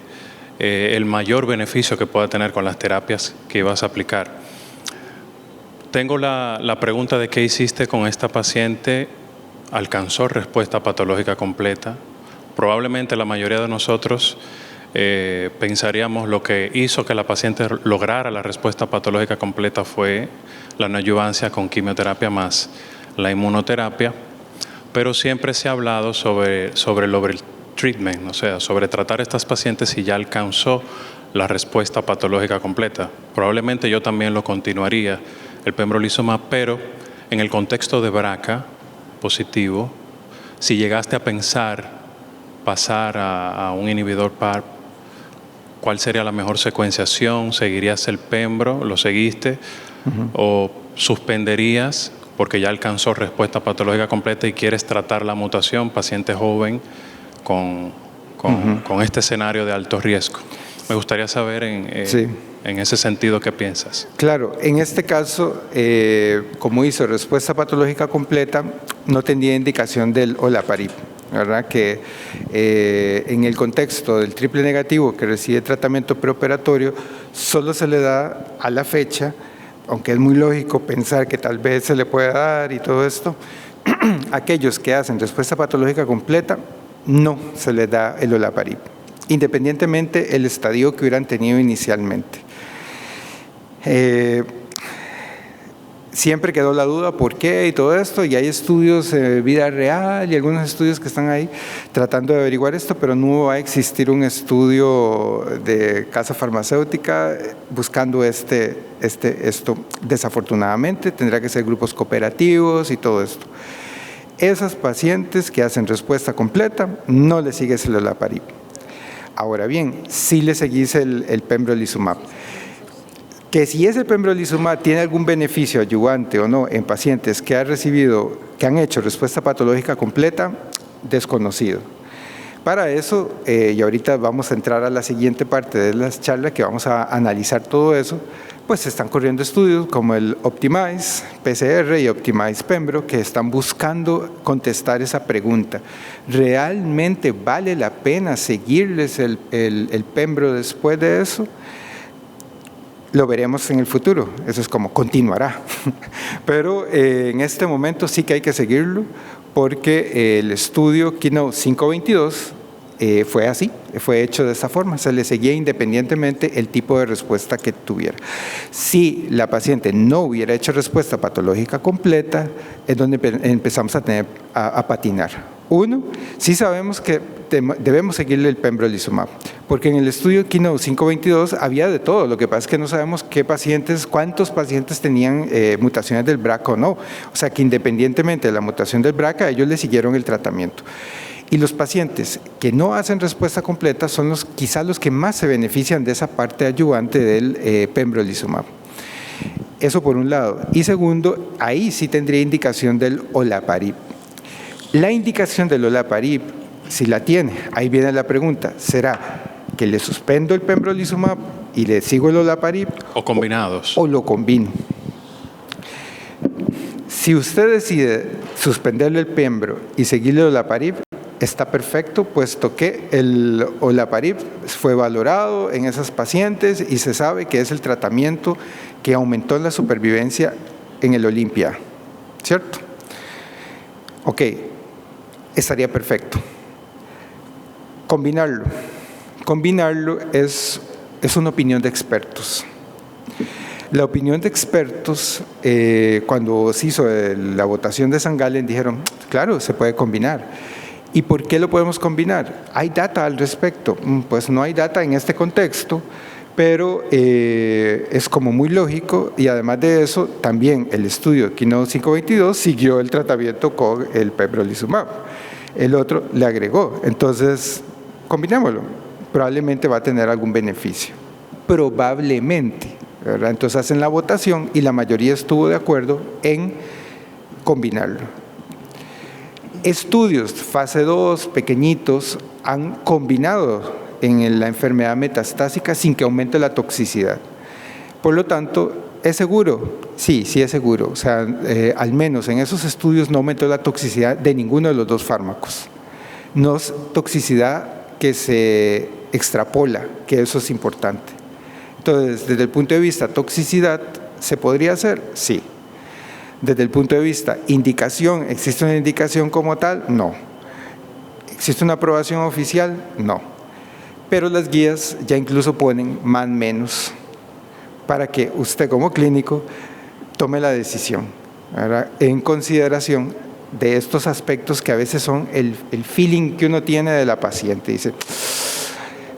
el mayor beneficio que pueda tener con las terapias que ibas a aplicar. Tengo la pregunta de qué hiciste con esta paciente. ¿Alcanzó respuesta patológica completa? Probablemente la mayoría de nosotros pensaríamos lo que hizo que la paciente lograra la respuesta patológica completa fue la neoadjuvancia con quimioterapia más la inmunoterapia, pero siempre se ha hablado sobre el overtreatment, o sea, sobre tratar a estas pacientes si ya alcanzó la respuesta patológica completa. Probablemente yo también lo continuaría, el pembrolizumab, pero en el contexto de BRCA positivo, si llegaste a pensar pasar a un inhibidor PARP, ¿cuál sería la mejor secuenciación? ¿Seguirías el pembro? ¿Lo seguiste? ¿O suspenderías porque ya alcanzó respuesta patológica completa y quieres tratar la mutación, paciente joven con este escenario de alto riesgo? Me gustaría saber en ese sentido qué piensas. Claro, en este caso, como hizo respuesta patológica completa, no tenía indicación del olaparib, ¿verdad? Que en el contexto del triple negativo que recibe tratamiento preoperatorio, solo se le da a la fecha, aunque es muy lógico pensar que tal vez se le pueda dar y todo esto, aquellos que hacen respuesta patológica completa, no se les da el olaparib, independientemente el estadio que hubieran tenido inicialmente. Siempre quedó la duda por qué y todo esto, y hay estudios de vida real y algunos estudios que están ahí tratando de averiguar esto, pero no va a existir un estudio de casa farmacéutica buscando esto. Desafortunadamente tendrá que ser grupos cooperativos y todo esto. Esas pacientes que hacen respuesta completa no le sigues el olaparib. Ahora bien, sí le seguís el pembrolizumab. Que si ese pembrolizumab tiene algún beneficio adyuvante o no en pacientes que han hecho respuesta patológica completa, desconocido. Para eso, y ahorita vamos a entrar a la siguiente parte de la charla que vamos a analizar todo eso, pues se están corriendo estudios como el Optimize PCR y Optimize Pembro que están buscando contestar esa pregunta. ¿Realmente vale la pena seguirles el Pembro después de eso? Lo veremos en el futuro, eso es como continuará. Pero en este momento sí que hay que seguirlo porque el estudio Keynote 522 fue así, fue hecho de esta forma, se le seguía independientemente el tipo de respuesta que tuviera. Si la paciente no hubiera hecho respuesta patológica completa, es donde empezamos a patinar. Uno, sí sabemos que debemos seguirle el pembrolizumab, porque en el estudio Keynote 522 había de todo, lo que pasa es que no sabemos cuántos pacientes tenían mutaciones del BRCA o no, o sea que independientemente de la mutación del BRCA, ellos le siguieron el tratamiento. Y los pacientes que no hacen respuesta completa son quizás los que más se benefician de esa parte adyuvante del pembrolizumab. Eso por un lado. Y segundo, ahí sí tendría indicación del olaparib. La indicación del olaparib, si la tiene, ahí viene la pregunta, ¿será que le suspendo el pembrolizumab y le sigo el olaparib? ¿O combinados? O lo combino. Si usted decide suspenderle el pembro y seguirle el olaparib, está perfecto, puesto que el olaparib fue valorado en esas pacientes y se sabe que es el tratamiento que aumentó la supervivencia en el Olympia, ¿cierto? Ok, estaría perfecto. Combinarlo. Combinarlo es una opinión de expertos. La opinión de expertos, cuando se hizo la votación de St. Gallen, dijeron, claro, se puede combinar. ¿Y por qué lo podemos combinar? ¿Hay data al respecto? Pues no hay data en este contexto, pero es como muy lógico, y además de eso, también el estudio Keynote 522 siguió el tratamiento con el pembrolizumab. El otro le agregó. Entonces, combinémoslo. Probablemente va a tener algún beneficio. Probablemente, ¿verdad? Entonces hacen la votación y la mayoría estuvo de acuerdo en combinarlo. Estudios fase 2, pequeñitos, han combinado en la enfermedad metastásica sin que aumente la toxicidad. Por lo tanto, ¿es seguro? Sí, sí es seguro. O sea, al menos en esos estudios no aumentó la toxicidad de ninguno de los dos fármacos. No es toxicidad que se extrapola, que eso es importante. Entonces, desde el punto de vista toxicidad, ¿se podría hacer? Sí. Desde el punto de vista indicación, ¿existe una indicación como tal? No. ¿Existe una aprobación oficial? No. Pero las guías ya incluso ponen más menos para que usted como clínico tome la decisión, ¿verdad? En consideración de estos aspectos que a veces son el feeling que uno tiene de la paciente. Dice,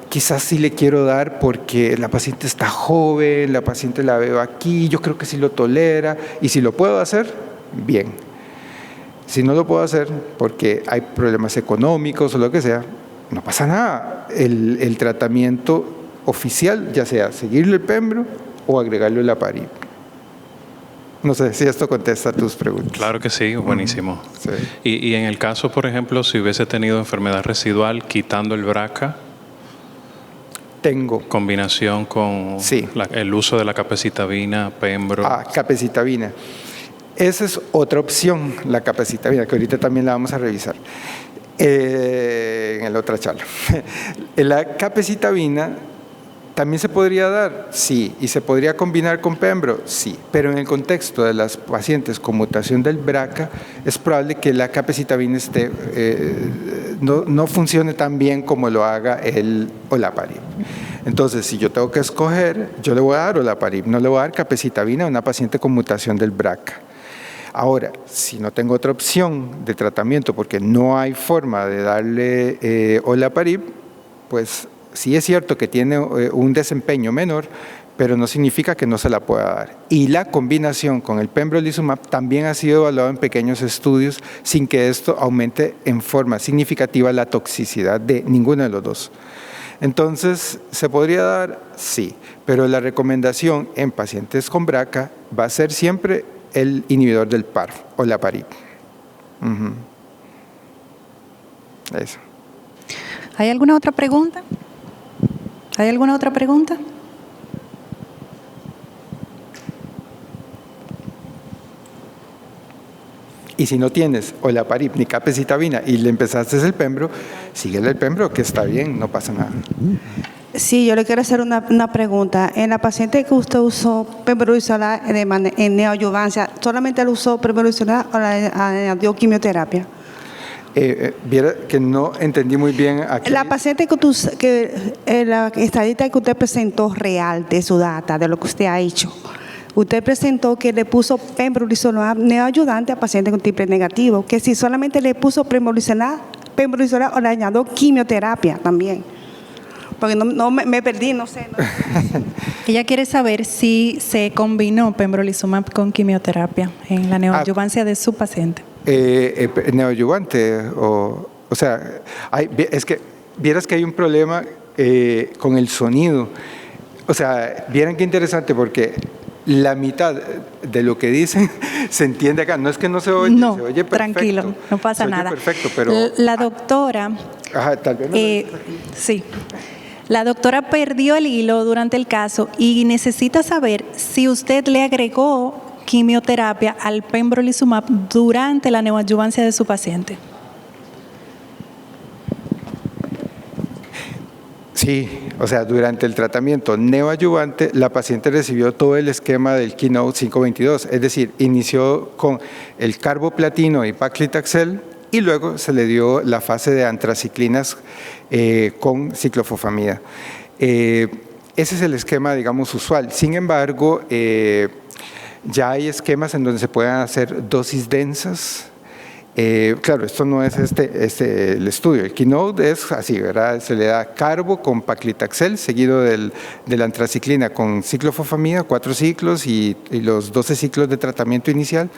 quizás sí le quiero dar porque la paciente está joven, la paciente la veo aquí, yo creo que sí lo tolera, y si lo puedo hacer, bien. Si no lo puedo hacer porque hay problemas económicos o lo que sea, no pasa nada. El tratamiento oficial, ya sea seguirle el pembro o agregarle el aparib. No sé si esto contesta tus preguntas. Claro que sí, buenísimo. Sí. Y en el caso, por ejemplo, si hubiese tenido enfermedad residual, quitando el BRCA, tengo. Combinación con sí. El uso de la capecitabina, pembro. Capecitabina. Esa es otra opción, la capecitabina, que ahorita también la vamos a revisar en la otra charla. La capecitabina también se podría dar, sí, y se podría combinar con pembro, sí, pero en el contexto de las pacientes con mutación del BRCA, es probable que la capecitabina no funcione tan bien como lo haga el olaparib. Entonces, si yo tengo que escoger, yo le voy a dar olaparib, no le voy a dar capecitabina a una paciente con mutación del BRCA. Ahora, si no tengo otra opción de tratamiento porque no hay forma de darle olaparib, pues sí es cierto que tiene un desempeño menor, pero no significa que no se la pueda dar. Y la combinación con el pembrolizumab también ha sido evaluado en pequeños estudios sin que esto aumente en forma significativa la toxicidad de ninguno de los dos. Entonces, ¿se podría dar? Sí, pero la recomendación en pacientes con BRCA va a ser siempre el inhibidor del PARP o la PARIP. Eso. ¿Hay alguna otra pregunta? ¿Hay alguna otra pregunta? Y si no tienes olaparib ni capecitabina y le empezaste el pembro, síguele el pembro, que está bien, no pasa nada. Sí, yo le quiero hacer una pregunta. En la paciente que usted usó pembrolizumab en neoadyuvancia, ¿solamente le usó pembrolizumab o le dio quimioterapia? Viera que no entendí muy bien aquí. La paciente la estadística que usted presentó real de su data, de lo que usted ha hecho, usted presentó que le puso pembrolizumab neoayudante a pacientes con triple negativo, que si solamente le puso pembrolizumab o le añadió quimioterapia también. Porque no me perdí, no sé. Ella quiere saber si se combinó pembrolizumab con quimioterapia en la neoadyuvancia de su paciente. Neoadyuvante, o sea, es que vieras que hay un problema con el sonido. O sea, vieran qué interesante porque la mitad de lo que dicen se entiende acá. No es que no se oye, no, se oye perfecto. Tranquilo, no pasa nada. Perfecto, pero la doctora, tal vez sí. La doctora perdió el hilo durante el caso y necesita saber si usted le agregó quimioterapia al pembrolizumab durante la neoadyuvancia de su paciente. Sí, o sea, durante el tratamiento neoadyuvante, la paciente recibió todo el esquema del Keynote 522, es decir, inició con el carboplatino y paclitaxel y luego se le dio la fase de antraciclinas con ciclofosfamida. Ese es el esquema, digamos, usual. Sin embargo, ya hay esquemas en donde se pueden hacer dosis densas. Claro, esto no es el estudio. El Keynote es así, ¿verdad? Se le da carbo con paclitaxel, seguido de la antraciclina con ciclofosfamida, 4 ciclos y los 12 ciclos de tratamiento inicial,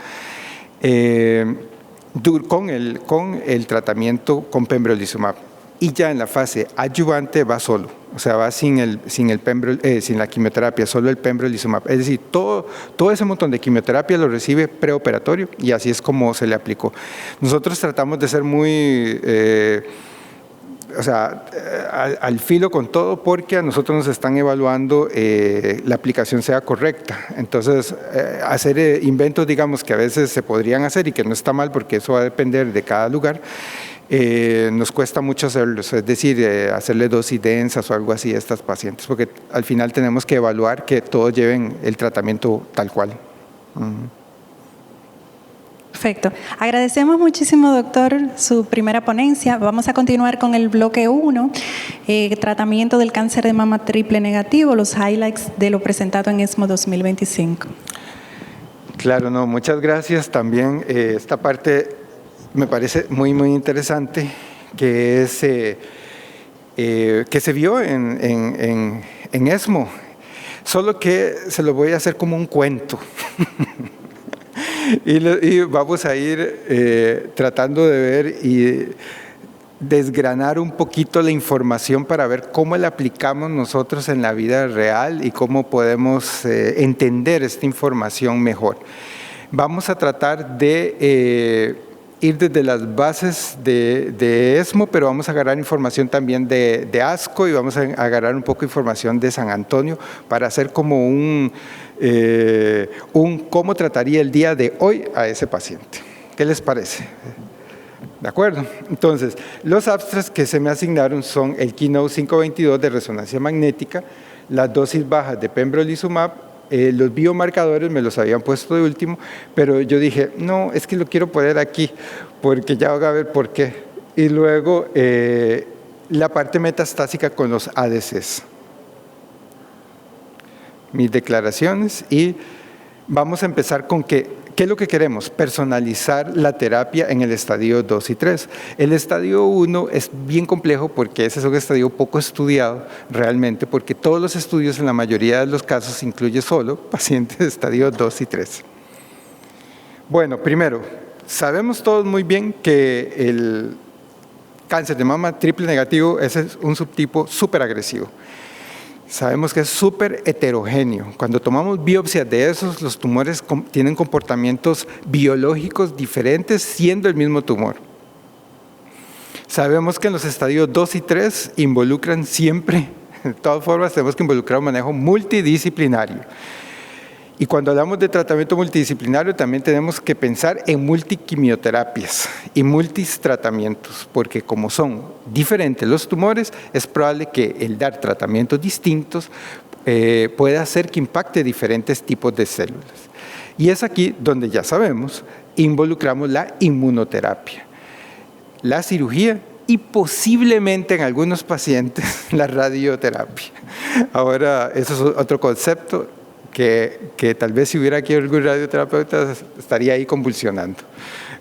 con el tratamiento con pembrolizumab. Y ya en la fase adyuvante va solo, o sea, va sin la quimioterapia, solo el pembrolizumab. Es decir, todo ese montón de quimioterapia lo recibe preoperatorio y así es como se le aplicó. Nosotros tratamos de ser muy, al filo con todo, porque a nosotros nos están evaluando la aplicación sea correcta. Entonces, hacer inventos, digamos, que a veces se podrían hacer y que no está mal, porque eso va a depender de cada lugar, nos cuesta mucho hacerlos, es decir, hacerle dosis densas o algo así a estas pacientes, porque al final tenemos que evaluar que todos lleven el tratamiento tal cual. Perfecto. Agradecemos muchísimo, doctor, su primera ponencia. Vamos a continuar con el bloque 1, tratamiento del cáncer de mama triple negativo, los highlights de lo presentado en ESMO 2025. Claro, no, muchas gracias. También esta parte me parece muy, muy interesante, que se vio en ESMO, solo que se lo voy a hacer como un cuento. y vamos a ir tratando de ver y desgranar un poquito la información para ver cómo la aplicamos nosotros en la vida real y cómo podemos entender esta información mejor. Vamos a tratar de ir desde las bases de ESMO, pero vamos a agarrar información también de ASCO y vamos a agarrar un poco de información de San Antonio para hacer como un cómo trataría el día de hoy a ese paciente. ¿Qué les parece? ¿De acuerdo? Entonces, los abstracts que se me asignaron son el Keynote 522 de resonancia magnética, las dosis bajas de pembrolizumab, los biomarcadores me los habían puesto de último, pero yo dije, no, es que lo quiero poner aquí, porque ya voy a ver por qué. Y luego la parte metastásica con los ADCs. Mis declaraciones, y vamos a empezar con ¿qué es lo que queremos? Personalizar la terapia en el estadio 2 y 3. El estadio 1 es bien complejo porque ese es un estadio poco estudiado realmente, porque todos los estudios en la mayoría de los casos incluye solo pacientes de estadio 2 y 3. Bueno, primero, sabemos todos muy bien que el cáncer de mama triple negativo es un subtipo súper agresivo. Sabemos que es súper heterogéneo. Cuando tomamos biopsias de esos, los tumores tienen comportamientos biológicos diferentes siendo el mismo tumor. Sabemos que en los estadios 2 y 3 involucran siempre, de todas formas, tenemos que involucrar un manejo multidisciplinario. Y cuando hablamos de tratamiento multidisciplinario, también tenemos que pensar en multiquimioterapias y multitratamientos, porque como son diferentes los tumores, es probable que el dar tratamientos distintos pueda hacer que impacte diferentes tipos de células. Y es aquí donde ya sabemos, involucramos la inmunoterapia, la cirugía y posiblemente en algunos pacientes la radioterapia. Ahora, eso es otro concepto que tal vez si hubiera aquí algún radioterapeuta estaría ahí convulsionando.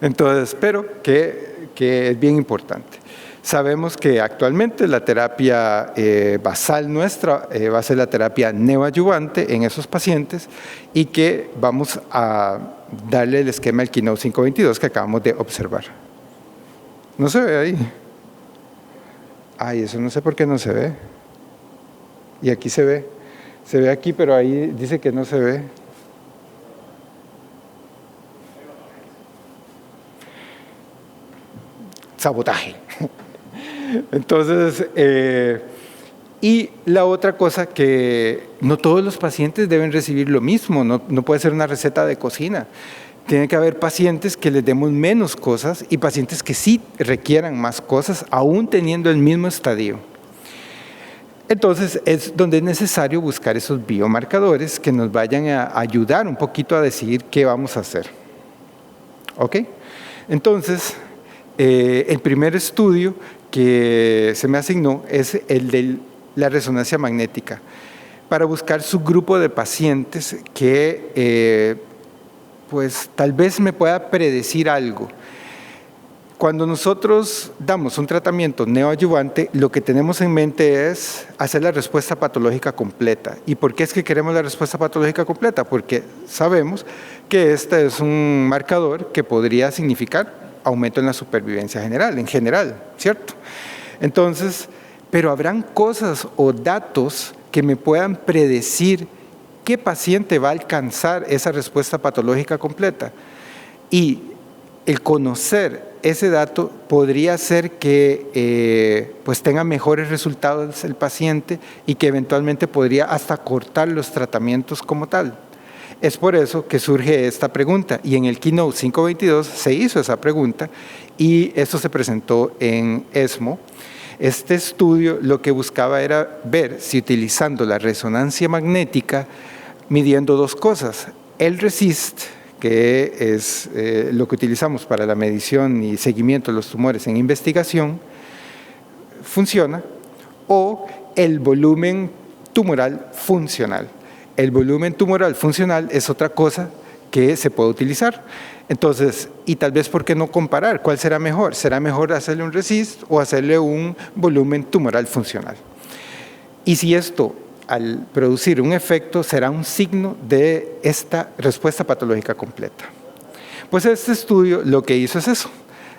Entonces, pero que es bien importante. Sabemos que actualmente la terapia basal nuestra va a ser la terapia neoadyuvante en esos pacientes y que vamos a darle el esquema del Keynote 522 que acabamos de observar. ¿No se ve ahí? Ay, eso no sé por qué no se ve. Y aquí se ve. Se ve aquí, pero ahí dice que no se ve. Sabotaje. Entonces, y la otra cosa que no todos los pacientes deben recibir lo mismo, no puede ser una receta de cocina. Tiene que haber pacientes que les demos menos cosas y pacientes que sí requieran más cosas, aún teniendo el mismo estadio. Entonces, es donde es necesario buscar esos biomarcadores que nos vayan a ayudar un poquito a decidir qué vamos a hacer. ¿Ok? Entonces, el primer estudio que se me asignó es el de la resonancia magnética, para buscar su grupo de pacientes que pues tal vez me pueda predecir algo. Cuando nosotros damos un tratamiento neoadyuvante, lo que tenemos en mente es hacer la respuesta patológica completa. ¿Y por qué es que queremos la respuesta patológica completa? Porque sabemos que este es un marcador que podría significar aumento en la supervivencia en general, ¿cierto? Entonces, pero habrán cosas o datos que me puedan predecir qué paciente va a alcanzar esa respuesta patológica completa. Y el conocer ese dato podría hacer que pues tenga mejores resultados el paciente y que eventualmente podría hasta cortar los tratamientos como tal. Es por eso que surge esta pregunta, y en el Keynote 522 se hizo esa pregunta y esto se presentó en ESMO. Este estudio lo que buscaba era ver si utilizando la resonancia magnética, midiendo dos cosas: el RECIST, que es lo que utilizamos para la medición y seguimiento de los tumores en investigación, funciona, o el volumen tumoral funcional. El volumen tumoral funcional es otra cosa que se puede utilizar. Entonces, y tal vez, ¿por qué no comparar? ¿Cuál será mejor? ¿Será mejor hacerle un RECIST o hacerle un volumen tumoral funcional? Y si esto, al producir un efecto, será un signo de esta respuesta patológica completa. Pues este estudio lo que hizo es eso.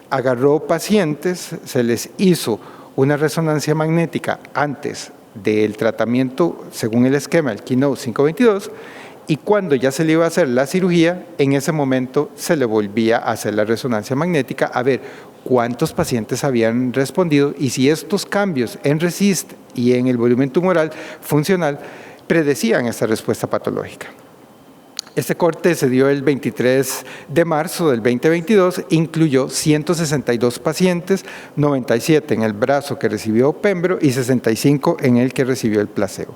Agarró pacientes, se les hizo una resonancia magnética antes del tratamiento según el esquema del Keynote 522, y cuando ya se le iba a hacer la cirugía, en ese momento se le volvía a hacer la resonancia magnética a ver cuántos pacientes habían respondido y si estos cambios en RECIST y en el volumen tumoral funcional predecían esta respuesta patológica. Este corte se dio el 23 de marzo del 2022, incluyó 162 pacientes, 97 en el brazo que recibió Pembro y 65 en el que recibió el placebo.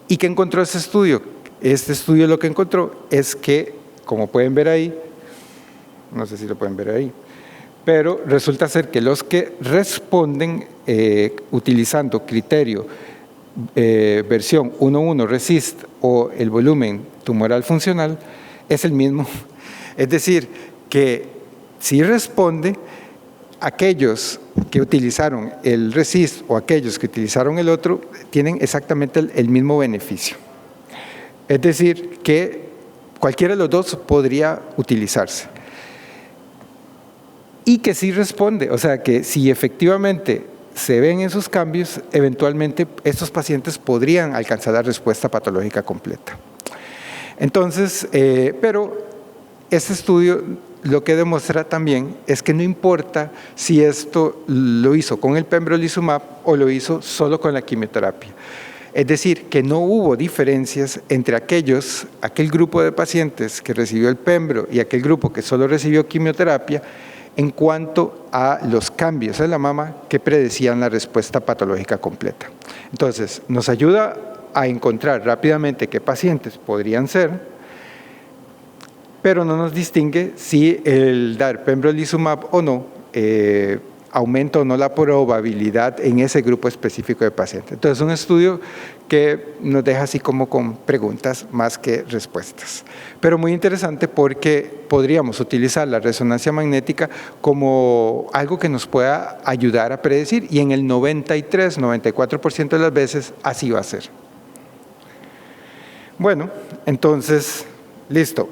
¿Y qué encontró este estudio? Este estudio lo que encontró es que, como pueden ver ahí, no sé si lo pueden ver ahí, pero resulta ser que los que responden utilizando criterio versión 1.1 RECIST o el volumen tumoral funcional es el mismo. Es decir, que si responde, aquellos que utilizaron el RECIST o aquellos que utilizaron el otro tienen exactamente el mismo beneficio. Es decir, que cualquiera de los dos podría utilizarse. Y que sí responde, o sea que si efectivamente se ven esos cambios, eventualmente estos pacientes podrían alcanzar la respuesta patológica completa. Entonces, pero este estudio lo que demuestra también es que no importa si esto lo hizo con el pembrolizumab o lo hizo solo con la quimioterapia. Es decir, que no hubo diferencias entre aquel grupo de pacientes que recibió el pembro y aquel grupo que solo recibió quimioterapia en cuanto a los cambios en la mama que predecían la respuesta patológica completa. Entonces, nos ayuda a encontrar rápidamente qué pacientes podrían ser, pero no nos distingue si el dar pembrolizumab o no aumenta o no la probabilidad en ese grupo específico de pacientes. Entonces, es un estudio que nos deja así como con preguntas más que respuestas. Pero muy interesante porque podríamos utilizar la resonancia magnética como algo que nos pueda ayudar a predecir, y en el 93-94% de las veces así va a ser. Bueno, entonces, listo.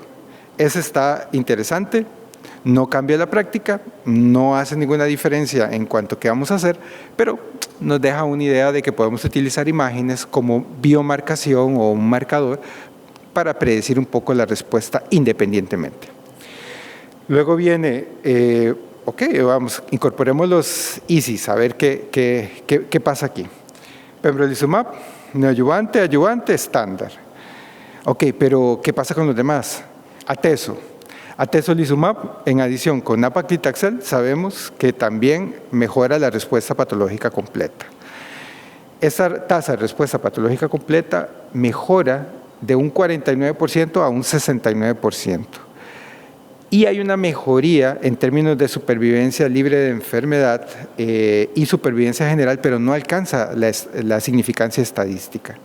Ese está interesante. No cambia la práctica, no hace ninguna diferencia en cuanto a qué vamos a hacer, pero nos deja una idea de que podemos utilizar imágenes como biomarcación o un marcador para predecir un poco la respuesta independientemente. Luego viene, incorporemos los ISIs, a ver qué pasa aquí. Pembrolizumab, neoadyuvante, adyuvante, estándar. Ok, pero ¿qué pasa con los demás? Atezolizumab, en adición con nab-paclitaxel, sabemos que también mejora la respuesta patológica completa. Esa tasa de respuesta patológica completa mejora de un 49% a un 69%. Y hay una mejoría en términos de supervivencia libre de enfermedad y supervivencia general, pero no alcanza la significancia estadística.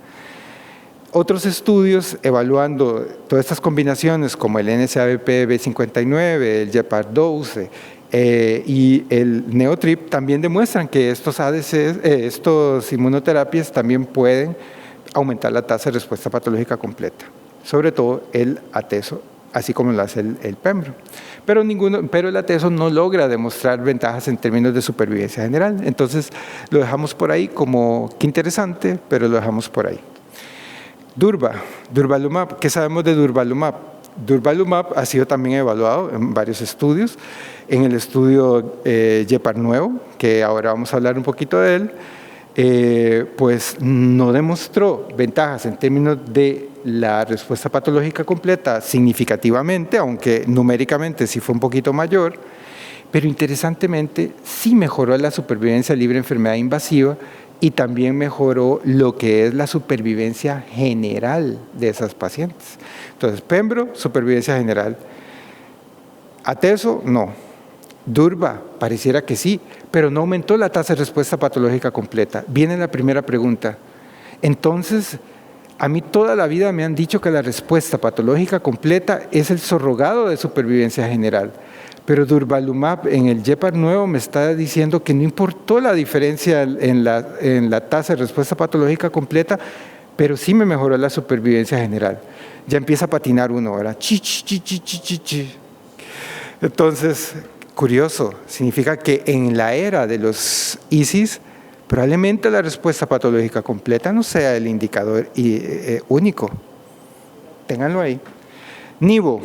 Otros estudios evaluando todas estas combinaciones como el NSABP-B59, el GEPAR-12 y el Neotrip también demuestran que estos ADCs, estos inmunoterapias también pueden aumentar la tasa de respuesta patológica completa, sobre todo el atezo, así como lo hace el pembro. Pero el atezo no logra demostrar ventajas en términos de supervivencia general. Entonces lo dejamos por ahí como que interesante, pero lo dejamos por ahí. Durvalumab. ¿Qué sabemos de Durvalumab? Durvalumab ha sido también evaluado en varios estudios. En el estudio GEPAR nuevo, que ahora vamos a hablar un poquito de él, pues no demostró ventajas en términos de la respuesta patológica completa significativamente, aunque numéricamente sí fue un poquito mayor, pero interesantemente sí mejoró la supervivencia libre de enfermedad invasiva y también mejoró lo que es la supervivencia general de esas pacientes. Entonces, pembro, supervivencia general. Atezo, no. Durva, pareciera que sí, pero no aumentó la tasa de respuesta patológica completa. Viene la primera pregunta. Entonces, a mí toda la vida me han dicho que la respuesta patológica completa es el surrogado de supervivencia general. Pero Durvalumab en el GEPAR nuevo me está diciendo que no importó la diferencia en la tasa de respuesta patológica completa, pero sí me mejoró la supervivencia general. Ya empieza a patinar uno, ¿verdad? Entonces, curioso, significa que en la era de los ISIS, probablemente la respuesta patológica completa no sea el indicador único. Ténganlo ahí. Nivo.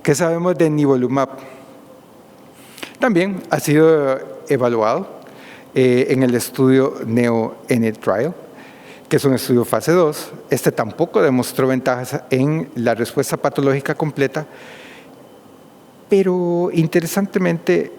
¿Qué sabemos de Nivolumab? También ha sido evaluado en el estudio NEO-ENET Trial, que es un estudio fase 2. Este tampoco demostró ventajas en la respuesta patológica completa, pero interesantemente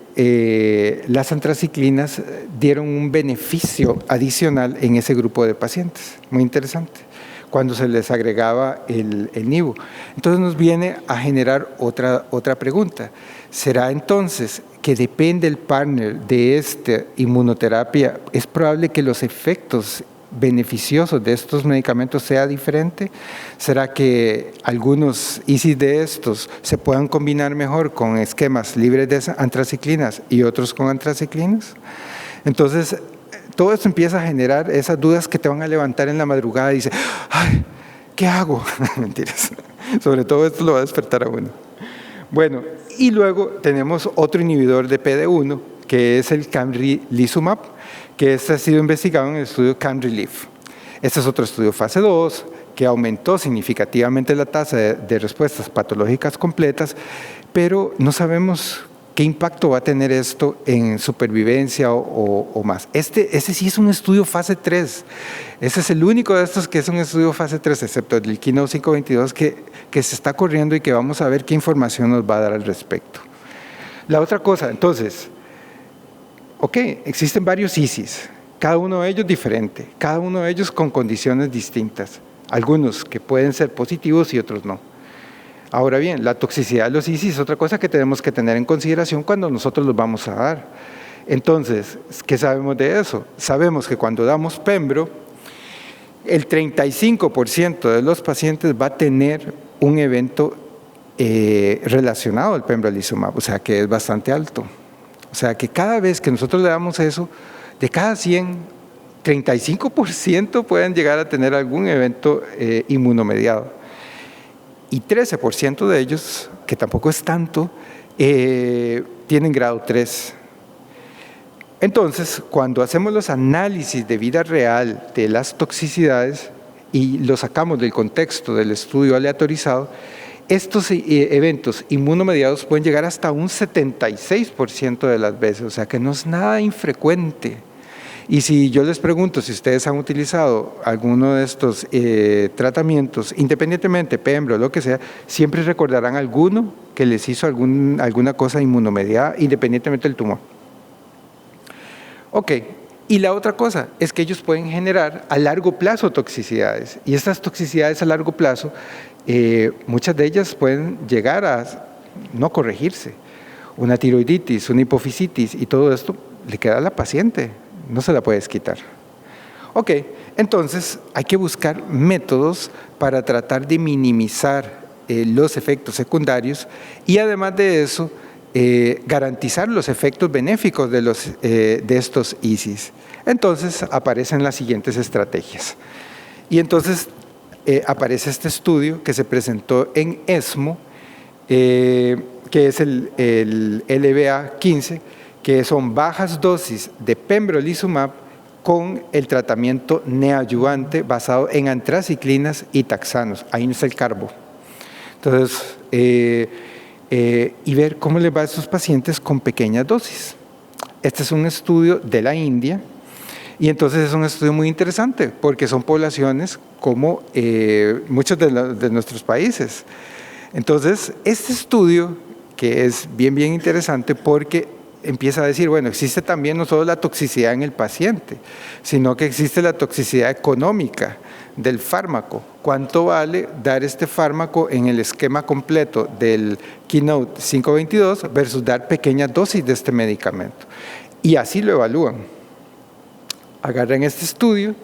las antraciclinas dieron un beneficio adicional en ese grupo de pacientes, muy interesante, cuando se les agregaba el nivo. Entonces nos viene a generar otra pregunta. ¿Será entonces que depende el partner de esta inmunoterapia? ¿Es probable que los efectos beneficiosos de estos medicamentos sea diferente? ¿Será que algunos ISIS de estos se puedan combinar mejor con esquemas libres de antraciclinas y otros con antraciclinas? Entonces, todo esto empieza a generar esas dudas que te van a levantar en la madrugada y dices, ¡ay! ¿Qué hago? Mentiras. Sobre todo esto lo va a despertar a uno. Bueno, y luego tenemos otro inhibidor de PD-1, que es el Camrelizumab, que este ha sido investigado en el estudio CamRelief. Este es otro estudio fase 2, que aumentó significativamente la tasa de respuestas patológicas completas, pero no sabemos qué impacto va a tener esto en supervivencia o más. Ese sí es un estudio fase 3. Ese es el único de estos que es un estudio fase 3, excepto el Keynote 522, que se está corriendo y que vamos a ver qué información nos va a dar al respecto. La otra cosa, entonces, ok, existen varios ISIS, cada uno de ellos diferente, cada uno de ellos con condiciones distintas, algunos que pueden ser positivos y otros no. Ahora bien, la toxicidad de los ISIS es otra cosa que tenemos que tener en consideración cuando nosotros los vamos a dar. Entonces, ¿qué sabemos de eso? Sabemos que cuando damos pembro, el 35% de los pacientes va a tener un evento relacionado al pembrolizumab, o sea que es bastante alto. O sea que cada vez que nosotros le damos eso, de cada 100, 35% pueden llegar a tener algún evento inmunomediado. Y 13% de ellos, que tampoco es tanto, tienen grado 3. Entonces, cuando hacemos los análisis de vida real de las toxicidades y lo sacamos del contexto del estudio aleatorizado, estos eventos inmunomediados pueden llegar hasta un 76% de las veces, o sea que no es nada infrecuente. Y si yo les pregunto si ustedes han utilizado alguno de estos tratamientos, independientemente, pembro o lo que sea, siempre recordarán alguno que les hizo alguna cosa inmunomediada, independientemente del tumor. Ok, y la otra cosa es que ellos pueden generar a largo plazo toxicidades, y estas toxicidades a largo plazo, muchas de ellas pueden llegar a no corregirse. Una tiroiditis, una hipofisitis y todo esto le queda a la paciente, no se la puedes quitar. Ok, entonces hay que buscar métodos para tratar de minimizar los efectos secundarios y además de eso, garantizar los efectos benéficos de estos ISIs. Entonces aparecen las siguientes estrategias. Y entonces aparece este estudio que se presentó en ESMO, que es el LBA-15, que son bajas dosis de pembrolizumab con el tratamiento neoadyuvante basado en antraciclinas y taxanos. Ahí no está el carbo. Entonces, y ver cómo les va a estos pacientes con pequeñas dosis. Este es un estudio de la India y entonces es un estudio muy interesante porque son poblaciones como muchos de nuestros países. Entonces, este estudio que es bien interesante porque empieza a decir, bueno, existe también no solo la toxicidad en el paciente, sino que existe la toxicidad económica del fármaco. ¿Cuánto vale dar este fármaco en el esquema completo del Keynote 522 versus dar pequeñas dosis de este medicamento? Y así lo evalúan. Agarran este estudio,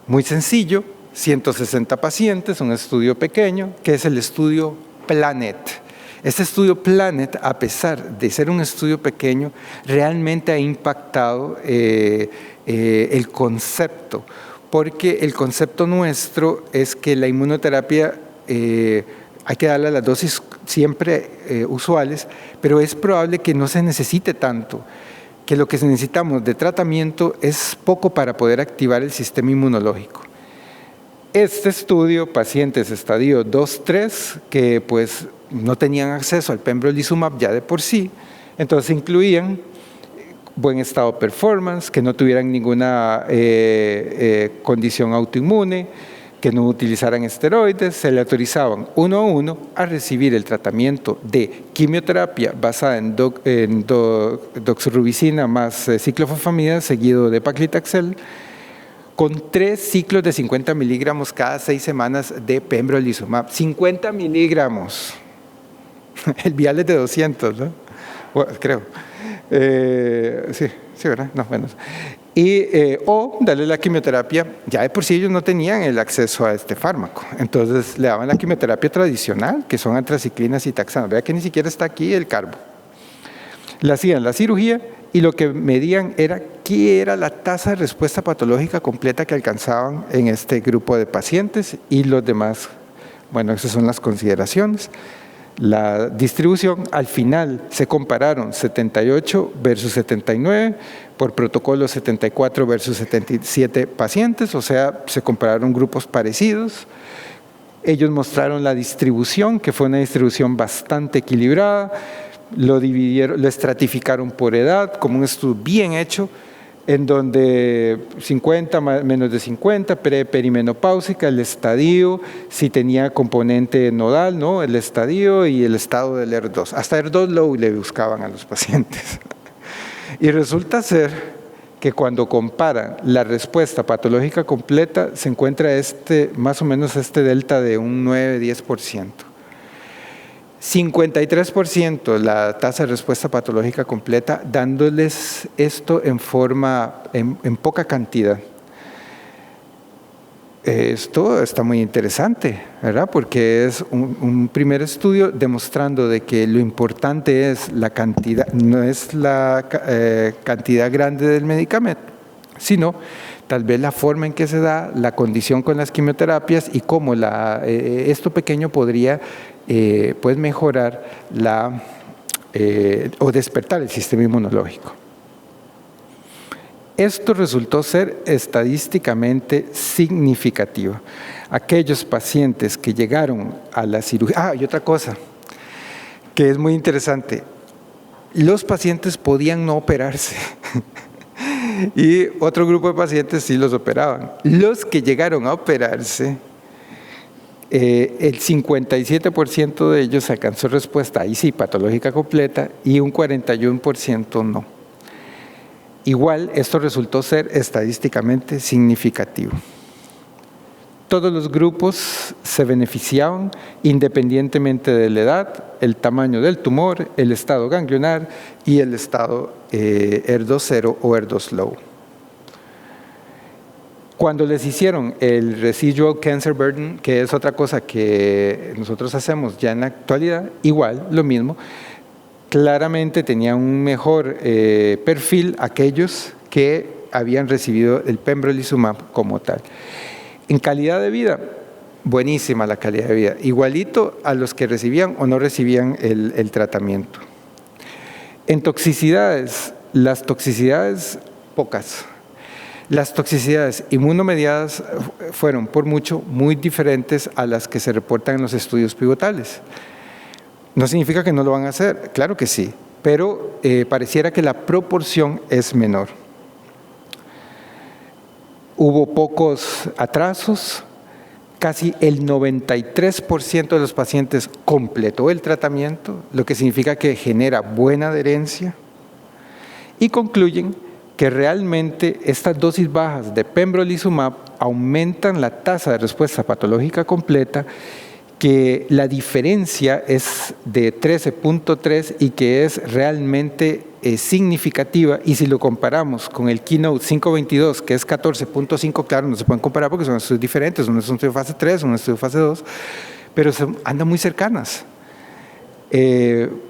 muy sencillo, 160 pacientes, un estudio pequeño, que es el estudio PLANET. Este estudio PLANET, a pesar de ser un estudio pequeño, realmente ha impactado el concepto, porque el concepto nuestro es que la inmunoterapia hay que darle las dosis siempre usuales, pero es probable que no se necesite tanto, que lo que necesitamos de tratamiento es poco para poder activar el sistema inmunológico. Este estudio, pacientes estadio 2-3, que pues no tenían acceso al pembrolizumab ya de por sí, entonces incluían buen estado de performance, que no tuvieran ninguna condición autoinmune, que no utilizaran esteroides, se le autorizaban 1 a 1 a recibir el tratamiento de quimioterapia basada en doxorubicina más ciclofosfamida seguido de paclitaxel, con 3 ciclos de 50 miligramos cada 6 semanas de pembrolizumab. 50 miligramos. El vial es de 200, ¿no? Bueno, creo. Sí, ¿verdad? No, menos. O darle la quimioterapia, ya de por sí ellos no tenían el acceso a este fármaco. Entonces le daban la quimioterapia tradicional, que son antraciclinas y taxanos. Vea que ni siquiera está aquí el carbo. Le hacían la cirugía y lo que medían era qué era la tasa de respuesta patológica completa que alcanzaban en este grupo de pacientes y los demás. Bueno, esas son las consideraciones. La distribución, al final se compararon 78 versus 79, por protocolo 74 versus 77 pacientes, o sea, se compararon grupos parecidos. Ellos mostraron la distribución, que fue una distribución bastante equilibrada, lo dividieron, lo estratificaron por edad, como un estudio bien hecho, en donde 50, menos de 50, perimenopáusica, el estadio, si tenía componente nodal, ¿no? El estadio y el estado del ER2. Hasta ER2 low le buscaban a los pacientes. Y resulta ser que cuando comparan la respuesta patológica completa, se encuentra más o menos este delta de un 9-10%. 53% la tasa de respuesta patológica completa, dándoles esto en poca cantidad. Esto está muy interesante, ¿verdad? Porque es un primer estudio demostrando de que lo importante es la cantidad, no es la cantidad grande del medicamento, sino tal vez la forma en que se da, la condición con las quimioterapias y cómo esto pequeño podría pues mejorar o despertar el sistema inmunológico. Esto resultó ser estadísticamente significativo. Aquellos pacientes que llegaron a la cirugía... y otra cosa que es muy interesante. Los pacientes podían no operarse y otro grupo de pacientes sí los operaban. Los que llegaron a operarse, el 57% de ellos alcanzó respuesta, ahí sí, patológica completa, y un 41% no. Igual, esto resultó ser estadísticamente significativo. Todos los grupos se beneficiaban independientemente de la edad, el tamaño del tumor, el estado ganglionar y el estado ER2-0 o ER2-low. Cuando les hicieron el residual cancer burden, que es otra cosa que nosotros hacemos ya en la actualidad, igual, lo mismo, claramente tenían un mejor perfil aquellos que habían recibido el pembrolizumab como tal. En calidad de vida, buenísima la calidad de vida, igualito a los que recibían o no recibían el tratamiento. En toxicidades, las toxicidades pocas. Las toxicidades inmunomediadas fueron por mucho muy diferentes a las que se reportan en los estudios pivotales. No significa que no lo van a hacer, claro que sí, pero pareciera que la proporción es menor. Hubo pocos atrasos, casi el 93% de los pacientes completó el tratamiento, lo que significa que genera buena adherencia, y concluyen que realmente estas dosis bajas de pembrolizumab aumentan la tasa de respuesta patológica completa, que la diferencia es de 13.3 y que es realmente significativa, y si lo comparamos con el Keynote 522, que es 14.5, claro, no se pueden comparar porque son estudios diferentes, uno es un estudio fase 3, uno es un estudio fase 2, pero andan muy cercanas.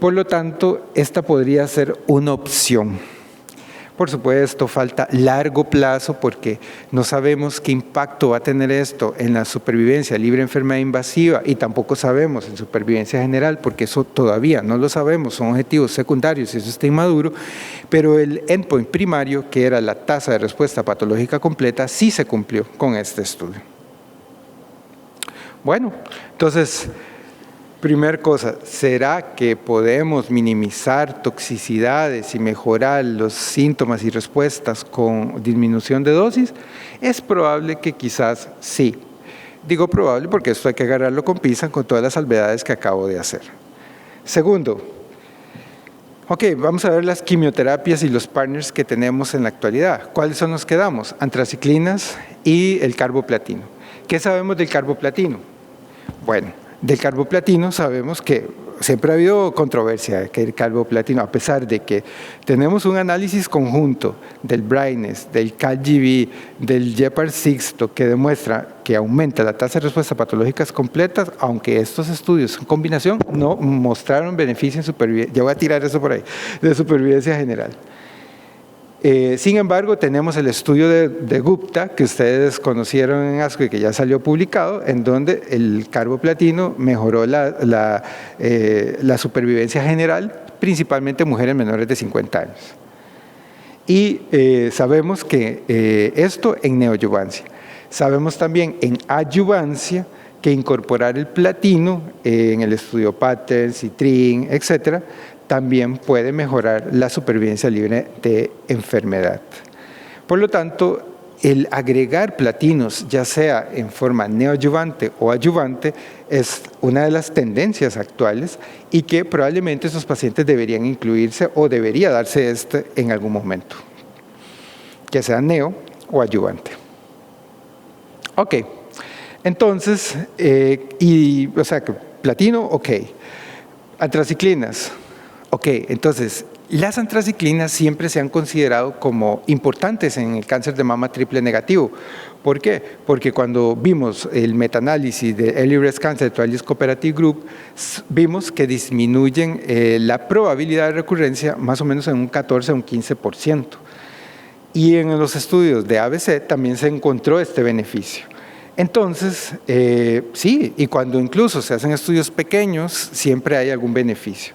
Por lo tanto, esta podría ser una opción. Por supuesto, falta largo plazo porque no sabemos qué impacto va a tener esto en la supervivencia libre de enfermedad invasiva, y tampoco sabemos en supervivencia general porque eso todavía no lo sabemos, son objetivos secundarios y eso está inmaduro, pero el endpoint primario, que era la tasa de respuesta patológica completa, sí se cumplió con este estudio. Bueno, entonces, primer cosa, ¿será que podemos minimizar toxicidades y mejorar los síntomas y respuestas con disminución de dosis? Es probable que quizás sí. Digo probable porque esto hay que agarrarlo con pinzas con todas las salvedades que acabo de hacer. Segundo, vamos a ver las quimioterapias y los partners que tenemos en la actualidad. ¿Cuáles son los que damos? Antraciclinas y el carboplatino. ¿Qué sabemos del carboplatino? Bueno, del carboplatino sabemos que siempre ha habido controversia que el carboplatino, a pesar de que tenemos un análisis conjunto del Brightness, del CALGB, del GEPAR-6 que demuestra que aumenta la tasa de respuesta patológicas completas, aunque estos estudios en combinación no mostraron beneficio en supervivencia, ya voy a tirar eso por ahí, de supervivencia general. Sin embargo, tenemos el estudio de Gupta, que ustedes conocieron en ASCO y que ya salió publicado, en donde el carboplatino mejoró la supervivencia general, principalmente en mujeres menores de 50 años. Y sabemos que esto en neoadyuvancia. Sabemos también en adyuvancia que incorporar el platino en el estudio Pattern, Citrin, etcétera, también puede mejorar la supervivencia libre de enfermedad. Por lo tanto, el agregar platinos, ya sea en forma neoadyuvante o adyuvante, es una de las tendencias actuales y que probablemente esos pacientes deberían incluirse o debería darse en algún momento, ya sea neo o adyuvante. Entonces, platino, antraciclinas. Entonces, las antraciclinas siempre se han considerado como importantes en el cáncer de mama triple negativo. ¿Por qué? Porque cuando vimos el metaanálisis de Early Breast Cancer Trials Cooperative Group, vimos que disminuyen la probabilidad de recurrencia más o menos en un 14 a un 15%. Y en los estudios de ABC también se encontró este beneficio. Entonces, sí, y cuando incluso se hacen estudios pequeños, siempre hay algún beneficio.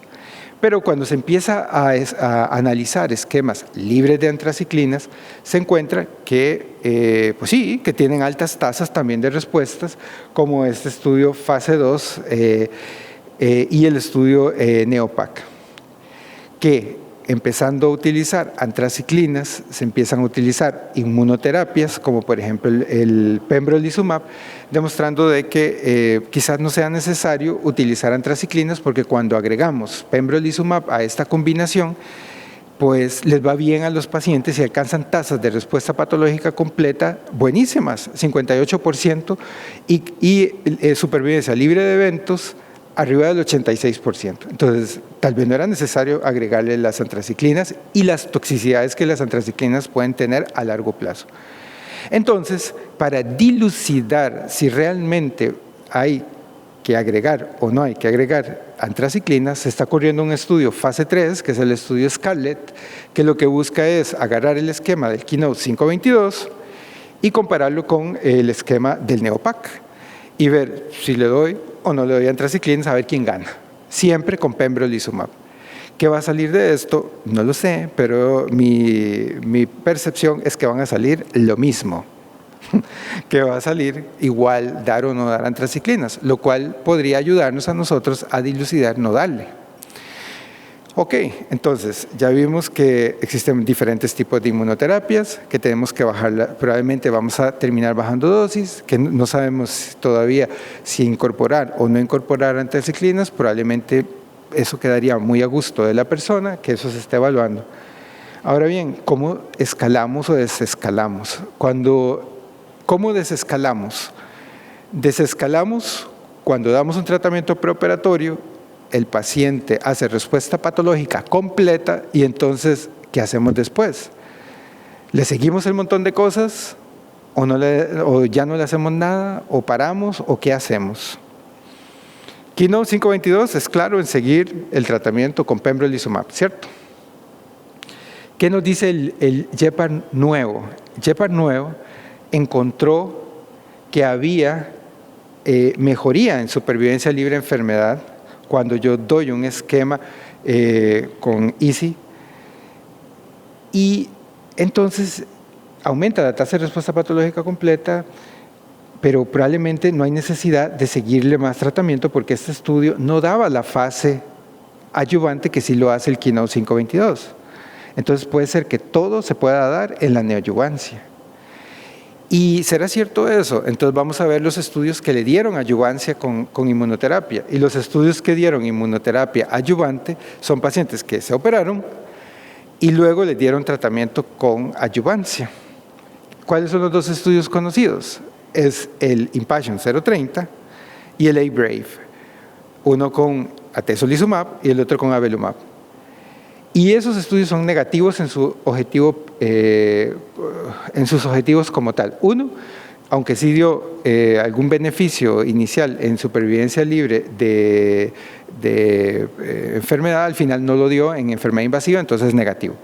Pero cuando se empieza a analizar esquemas libres de antraciclinas, se encuentra que, que tienen altas tasas también de respuestas, como este estudio fase 2 y el estudio NEOPAC, que empezando a utilizar antraciclinas, se empiezan a utilizar inmunoterapias, como por ejemplo el pembrolizumab, demostrando de que quizás no sea necesario utilizar antraciclinas, porque cuando agregamos pembrolizumab a esta combinación, pues les va bien a los pacientes y alcanzan tasas de respuesta patológica completa buenísimas, 58%, y supervivencia libre de eventos arriba del 86%. Entonces, tal vez no era necesario agregarle las antraciclinas y las toxicidades que las antraciclinas pueden tener a largo plazo. Entonces, para dilucidar si realmente hay que agregar o no hay que agregar antraciclinas, se está corriendo un estudio fase 3, que es el estudio Scarlett, que lo que busca es agarrar el esquema del Keynote 522 y compararlo con el esquema del Neopac y ver si le doy o no le doy antraciclinas, a ver quién gana, siempre con pembrolizumab. ¿Qué va a salir de esto? No lo sé, pero mi percepción es que van a salir lo mismo, que va a salir igual dar o no dar antraciclinas, lo cual podría ayudarnos a nosotros a dilucidar no darle. Ok, entonces ya vimos que existen diferentes tipos de inmunoterapias, que tenemos que bajarla, probablemente vamos a terminar bajando dosis, que no sabemos todavía si incorporar o no incorporar antraciclinas, probablemente eso quedaría muy a gusto de la persona, que eso se esté evaluando. Ahora bien, ¿cómo escalamos o desescalamos? ¿Cómo desescalamos? Desescalamos cuando damos un tratamiento preoperatorio, el paciente hace respuesta patológica completa y entonces, ¿qué hacemos después? ¿Le seguimos el montón de cosas o ya no le hacemos nada o paramos o qué hacemos? Keynote 522 es claro en seguir el tratamiento con pembrolizumab, ¿cierto? ¿Qué nos dice el GEPAR nuevo? GEPAR nuevo encontró que había mejoría en supervivencia libre de enfermedad cuando yo doy un esquema con EASY y entonces aumenta la tasa de respuesta patológica completa, pero probablemente no hay necesidad de seguirle más tratamiento porque este estudio no daba la fase adyuvante que sí lo hace el Keynote 522. Entonces puede ser que todo se pueda dar en la neoadyuvancia. ¿Y será cierto eso? Entonces vamos a ver los estudios que le dieron adyuvancia con inmunoterapia. Y los estudios que dieron inmunoterapia adyuvante son pacientes que se operaron y luego le dieron tratamiento con adyuvancia. ¿Cuáles son los dos estudios conocidos? Es el Impassion 030 y el A-Brave. Uno con atezolizumab y el otro con avelumab. Y esos estudios son negativos en su objetivo, en sus objetivos como tal. Uno, aunque sí dio algún beneficio inicial en supervivencia libre de enfermedad, al final no lo dio en enfermedad invasiva, entonces es negativo.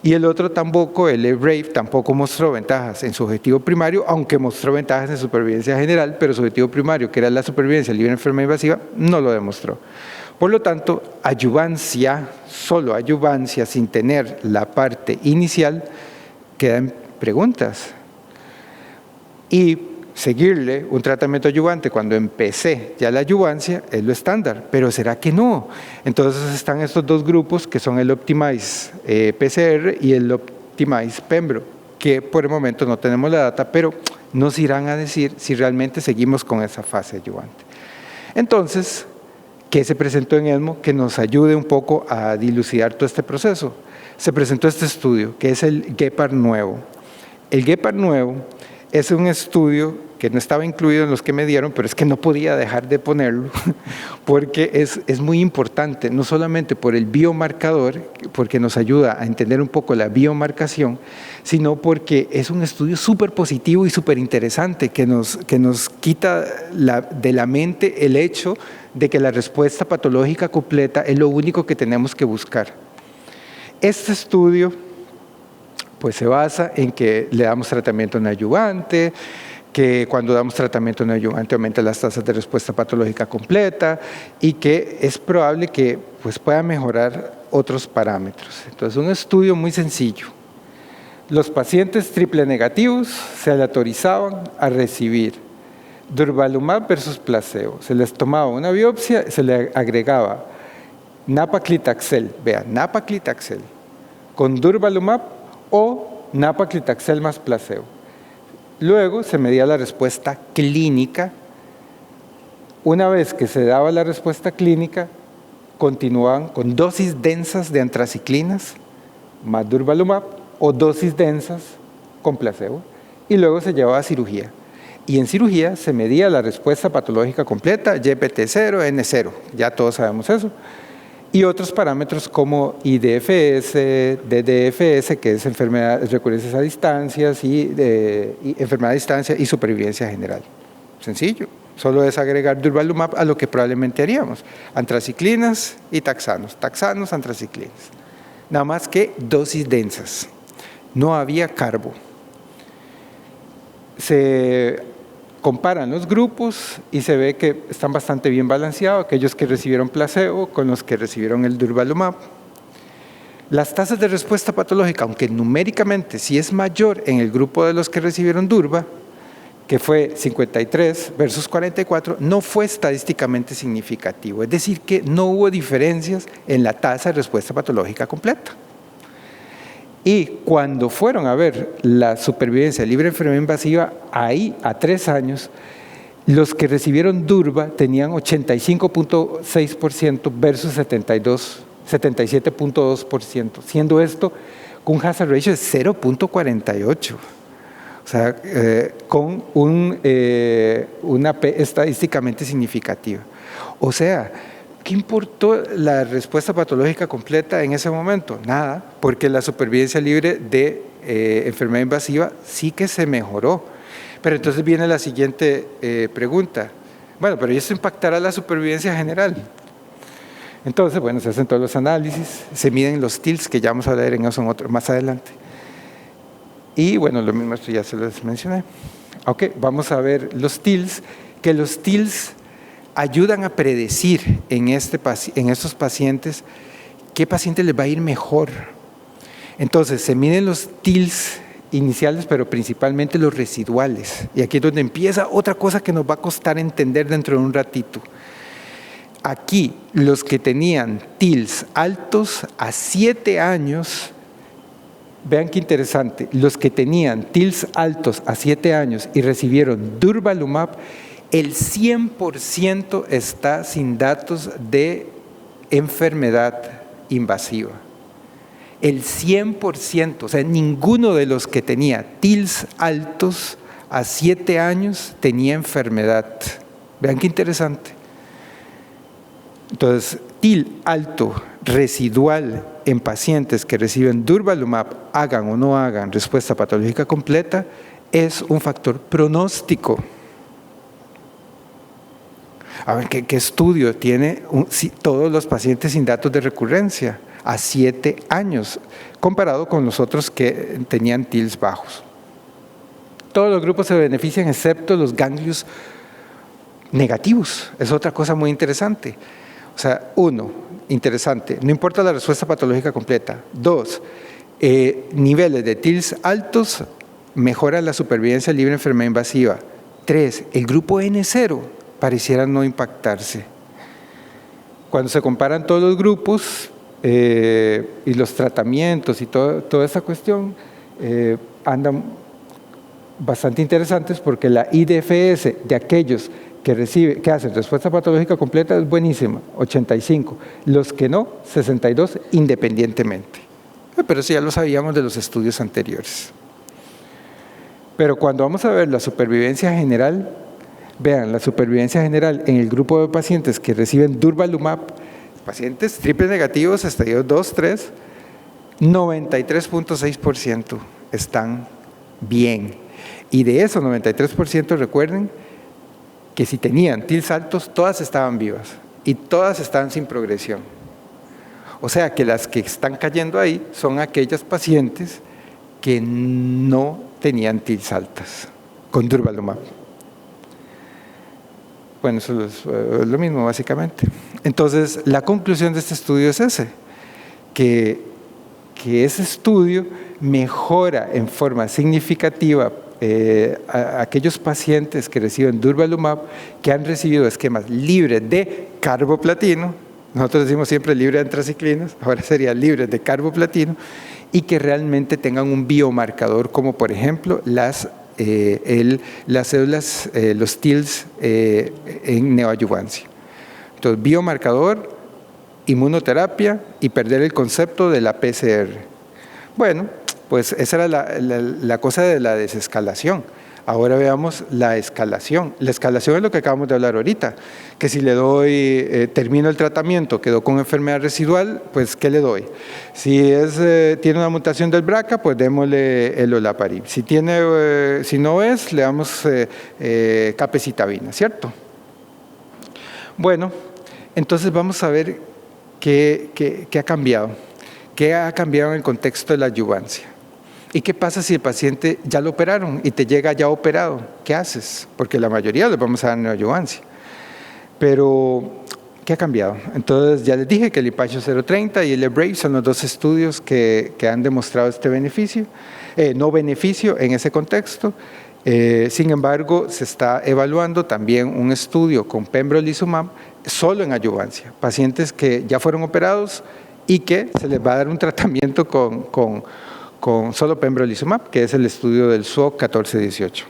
Y el otro tampoco, el Brave, tampoco mostró ventajas en su objetivo primario, aunque mostró ventajas en supervivencia general, pero su objetivo primario, que era la supervivencia libre de enfermedad invasiva, no lo demostró. Por lo tanto, adyuvancia, solo adyuvancia, sin tener la parte inicial, queda en preguntas. Y seguirle un tratamiento adyuvante cuando empecé ya la adyuvancia es lo estándar, pero ¿será que no? Entonces están estos dos grupos que son el Optimize PCR y el Optimize Pembro, que por el momento no tenemos la data, pero nos irán a decir si realmente seguimos con esa fase adyuvante. Entonces, ¿qué se presentó en ESMO que nos ayude un poco a dilucidar todo este proceso? Se presentó este estudio, que es el GEPAR nuevo. El GEPAR nuevo es un estudio que no estaba incluido en los que me dieron, pero es que no podía dejar de ponerlo, porque es muy importante, no solamente por el biomarcador, porque nos ayuda a entender un poco la biomarcación, sino porque es un estudio súper positivo y súper interesante, que nos quita de la mente el hecho de que la respuesta patológica completa es lo único que tenemos que buscar. Este estudio pues se basa en que le damos tratamiento neoadyuvante, que cuando damos tratamiento neoadyuvante aumenta las tasas de respuesta patológica completa y que es probable que pues, pueda mejorar otros parámetros. Entonces, un estudio muy sencillo. Los pacientes triple negativos se aleatorizaban a recibir durvalumab versus placebo. Se les tomaba una biopsia, se le agregaba nab-paclitaxel, vean, nab-paclitaxel con durvalumab o nab-paclitaxel más placebo. Luego se medía la respuesta clínica. Una vez que se daba la respuesta clínica, continuaban con dosis densas de antraciclinas más durvalumab o dosis densas con placebo, y luego se llevaba a cirugía. Y en cirugía se medía la respuesta patológica completa, YPT0, N0, ya todos sabemos eso, y otros parámetros como IDFS, DDFS, que es enfermedades recurrencias a distancias, y enfermedad a distancia y supervivencia general. Sencillo, solo es agregar durvalumab a lo que probablemente haríamos, antraciclinas y taxanos, antraciclinas. Nada más que dosis densas, no había carbo. Se comparan los grupos y se ve que están bastante bien balanceados, aquellos que recibieron placebo con los que recibieron el durvalumab. Las tasas de respuesta patológica, aunque numéricamente sí es mayor en el grupo de los que recibieron durva, que fue 53 versus 44, no fue estadísticamente significativo. Es decir, que no hubo diferencias en la tasa de respuesta patológica completa. Y cuando fueron a ver la supervivencia libre de enfermedad invasiva, ahí a 3 años, los que recibieron durva tenían 85.6% versus 77.2%, siendo esto con un hazard ratio de 0.48. O sea, con una P estadísticamente significativa. O sea, ¿qué importó la respuesta patológica completa en ese momento? Nada, porque la supervivencia libre de enfermedad invasiva sí que se mejoró. Pero entonces viene la siguiente pregunta. Bueno, pero ¿esto impactará la supervivencia general? Entonces, bueno, se hacen todos los análisis, se miden los TILs, que ya vamos a ver en eso más adelante. Y bueno, lo mismo esto ya se los mencioné. Ok, vamos a ver los TILs, que los TILs ayudan a predecir en estos pacientes qué paciente les va a ir mejor. Entonces, se miden los TILs iniciales, pero principalmente los residuales. Y aquí es donde empieza otra cosa que nos va a costar entender dentro de un ratito. Aquí, los que tenían TILs altos a 7 años, vean qué interesante, los que tenían TILs altos a 7 años y recibieron durvalumab, el 100% está sin datos de enfermedad invasiva. El 100%, o sea, ninguno de los que tenía TILs altos a 7 años tenía enfermedad. Vean qué interesante. Entonces, TIL alto residual en pacientes que reciben durvalumab, hagan o no hagan respuesta patológica completa, es un factor pronóstico. A ver, ¿qué estudio tiene todos los pacientes sin datos de recurrencia a 7 años, comparado con los otros que tenían TILs bajos? Todos los grupos se benefician excepto los ganglios negativos. Es otra cosa muy interesante. O sea, 1, interesante, no importa la respuesta patológica completa. 2, niveles de TILs altos mejoran la supervivencia libre de enfermedad invasiva. 3, el grupo N0 pareciera no impactarse. Cuando se comparan todos los grupos y los tratamientos y toda esa cuestión, andan bastante interesantes porque la IDFS de aquellos que hacen respuesta patológica completa es buenísima, 85. Los que no, 62 independientemente. Pero eso ya lo sabíamos de los estudios anteriores. Pero cuando vamos a ver la supervivencia general, vean, la supervivencia general en el grupo de pacientes que reciben durvalumab, pacientes triple negativos, estadios 2, 3, 93.6% están bien. Y de esos 93%, recuerden que si tenían TILs altos, todas estaban vivas y todas están sin progresión. O sea que las que están cayendo ahí son aquellas pacientes que no tenían TILs altas con durvalumab. Bueno, eso es lo mismo básicamente. Entonces, la conclusión de este estudio es que ese estudio mejora en forma significativa a aquellos pacientes que reciben durvalumab, que han recibido esquemas libres de carboplatino, nosotros decimos siempre libre de antraciclinas, ahora sería libre de carboplatino, y que realmente tengan un biomarcador como por ejemplo las células, los TILs en neoadyuvancia. Entonces, biomarcador, inmunoterapia y perder el concepto de la PCR. Bueno, pues esa era la cosa de la desescalación. Ahora veamos la escalación. La escalación es lo que acabamos de hablar ahorita, que si le doy, termino el tratamiento, quedó con enfermedad residual, pues ¿qué le doy? Si tiene una mutación del BRCA, pues démosle el olaparib. Si no es, le damos capecitabina, ¿cierto? Bueno, entonces vamos a ver qué ha cambiado. ¿Qué ha cambiado en el contexto de la adyuvancia? ¿Y qué pasa si el paciente ya lo operaron y te llega ya operado? ¿Qué haces? Porque la mayoría les vamos a dar neoadyuvancia. Pero, ¿qué ha cambiado? Entonces, ya les dije que el IPACHO 030 y el EBRAVE son los dos estudios que han demostrado este beneficio, no beneficio en ese contexto. Sin embargo, se está evaluando también un estudio con pembrolizumab solo en adyuvancia. Pacientes que ya fueron operados y que se les va a dar un tratamiento con solo pembrolizumab, que es el estudio del SWOG 1418.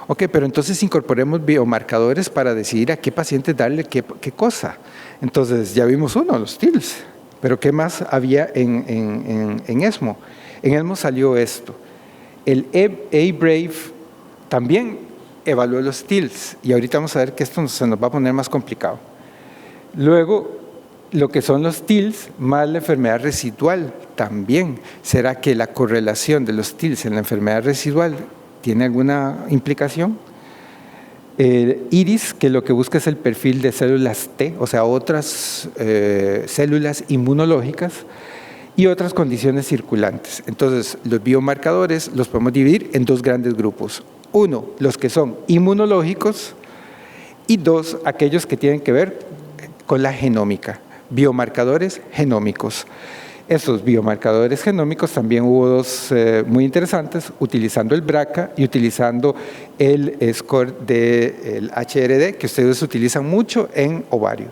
Ok, pero entonces incorporemos biomarcadores para decidir a qué paciente darle qué cosa. Entonces ya vimos uno, los TILs, pero ¿qué más había en ESMO? En ESMO salió esto. El EBRAVE también evaluó los TILs y ahorita vamos a ver que esto se nos va a poner más complicado. Luego, lo que son los TILs más la enfermedad residual también. ¿Será que la correlación de los TILs en la enfermedad residual tiene alguna implicación? IRIS, que lo que busca es el perfil de células T, o sea, otras células inmunológicas y otras condiciones circulantes. Entonces, los biomarcadores los podemos dividir en dos grandes grupos. Uno, los que son inmunológicos y dos, aquellos que tienen que ver con la genómica. Biomarcadores genómicos. Estos biomarcadores genómicos también hubo dos muy interesantes, utilizando el BRCA y utilizando el score del HRD, que ustedes utilizan mucho en ovario.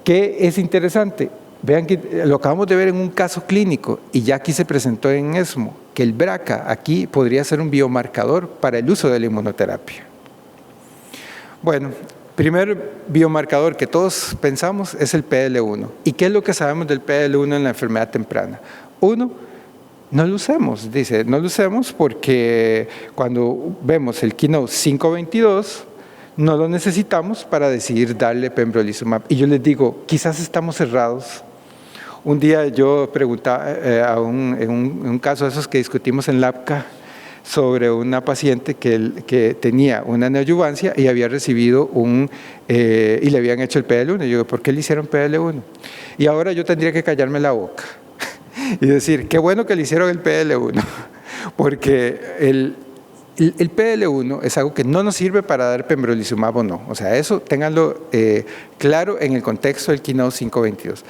¿Qué es interesante? Vean que lo acabamos de ver en un caso clínico y ya aquí se presentó en ESMO, que el BRCA aquí podría ser un biomarcador para el uso de la inmunoterapia. Bueno, primer biomarcador que todos pensamos es el PL1. ¿Y qué es lo que sabemos del PL1 en la enfermedad temprana? Uno, no lo usemos, dice, no lo usemos porque cuando vemos el Keynote 522, no lo necesitamos para decidir darle pembrolizumab. Y yo les digo, quizás estamos cerrados. Un día yo preguntaba en un caso de esos que discutimos en LAPCA, sobre una paciente que tenía una neoadyuvancia y había recibido y le habían hecho el PL1. Y yo digo, ¿por qué le hicieron PL1? Y ahora yo tendría que callarme la boca y decir, qué bueno que le hicieron el PL1, porque el PL1 es algo que no nos sirve para dar pembrolizumab o no. O sea, eso ténganlo claro en el contexto del Keynote 522.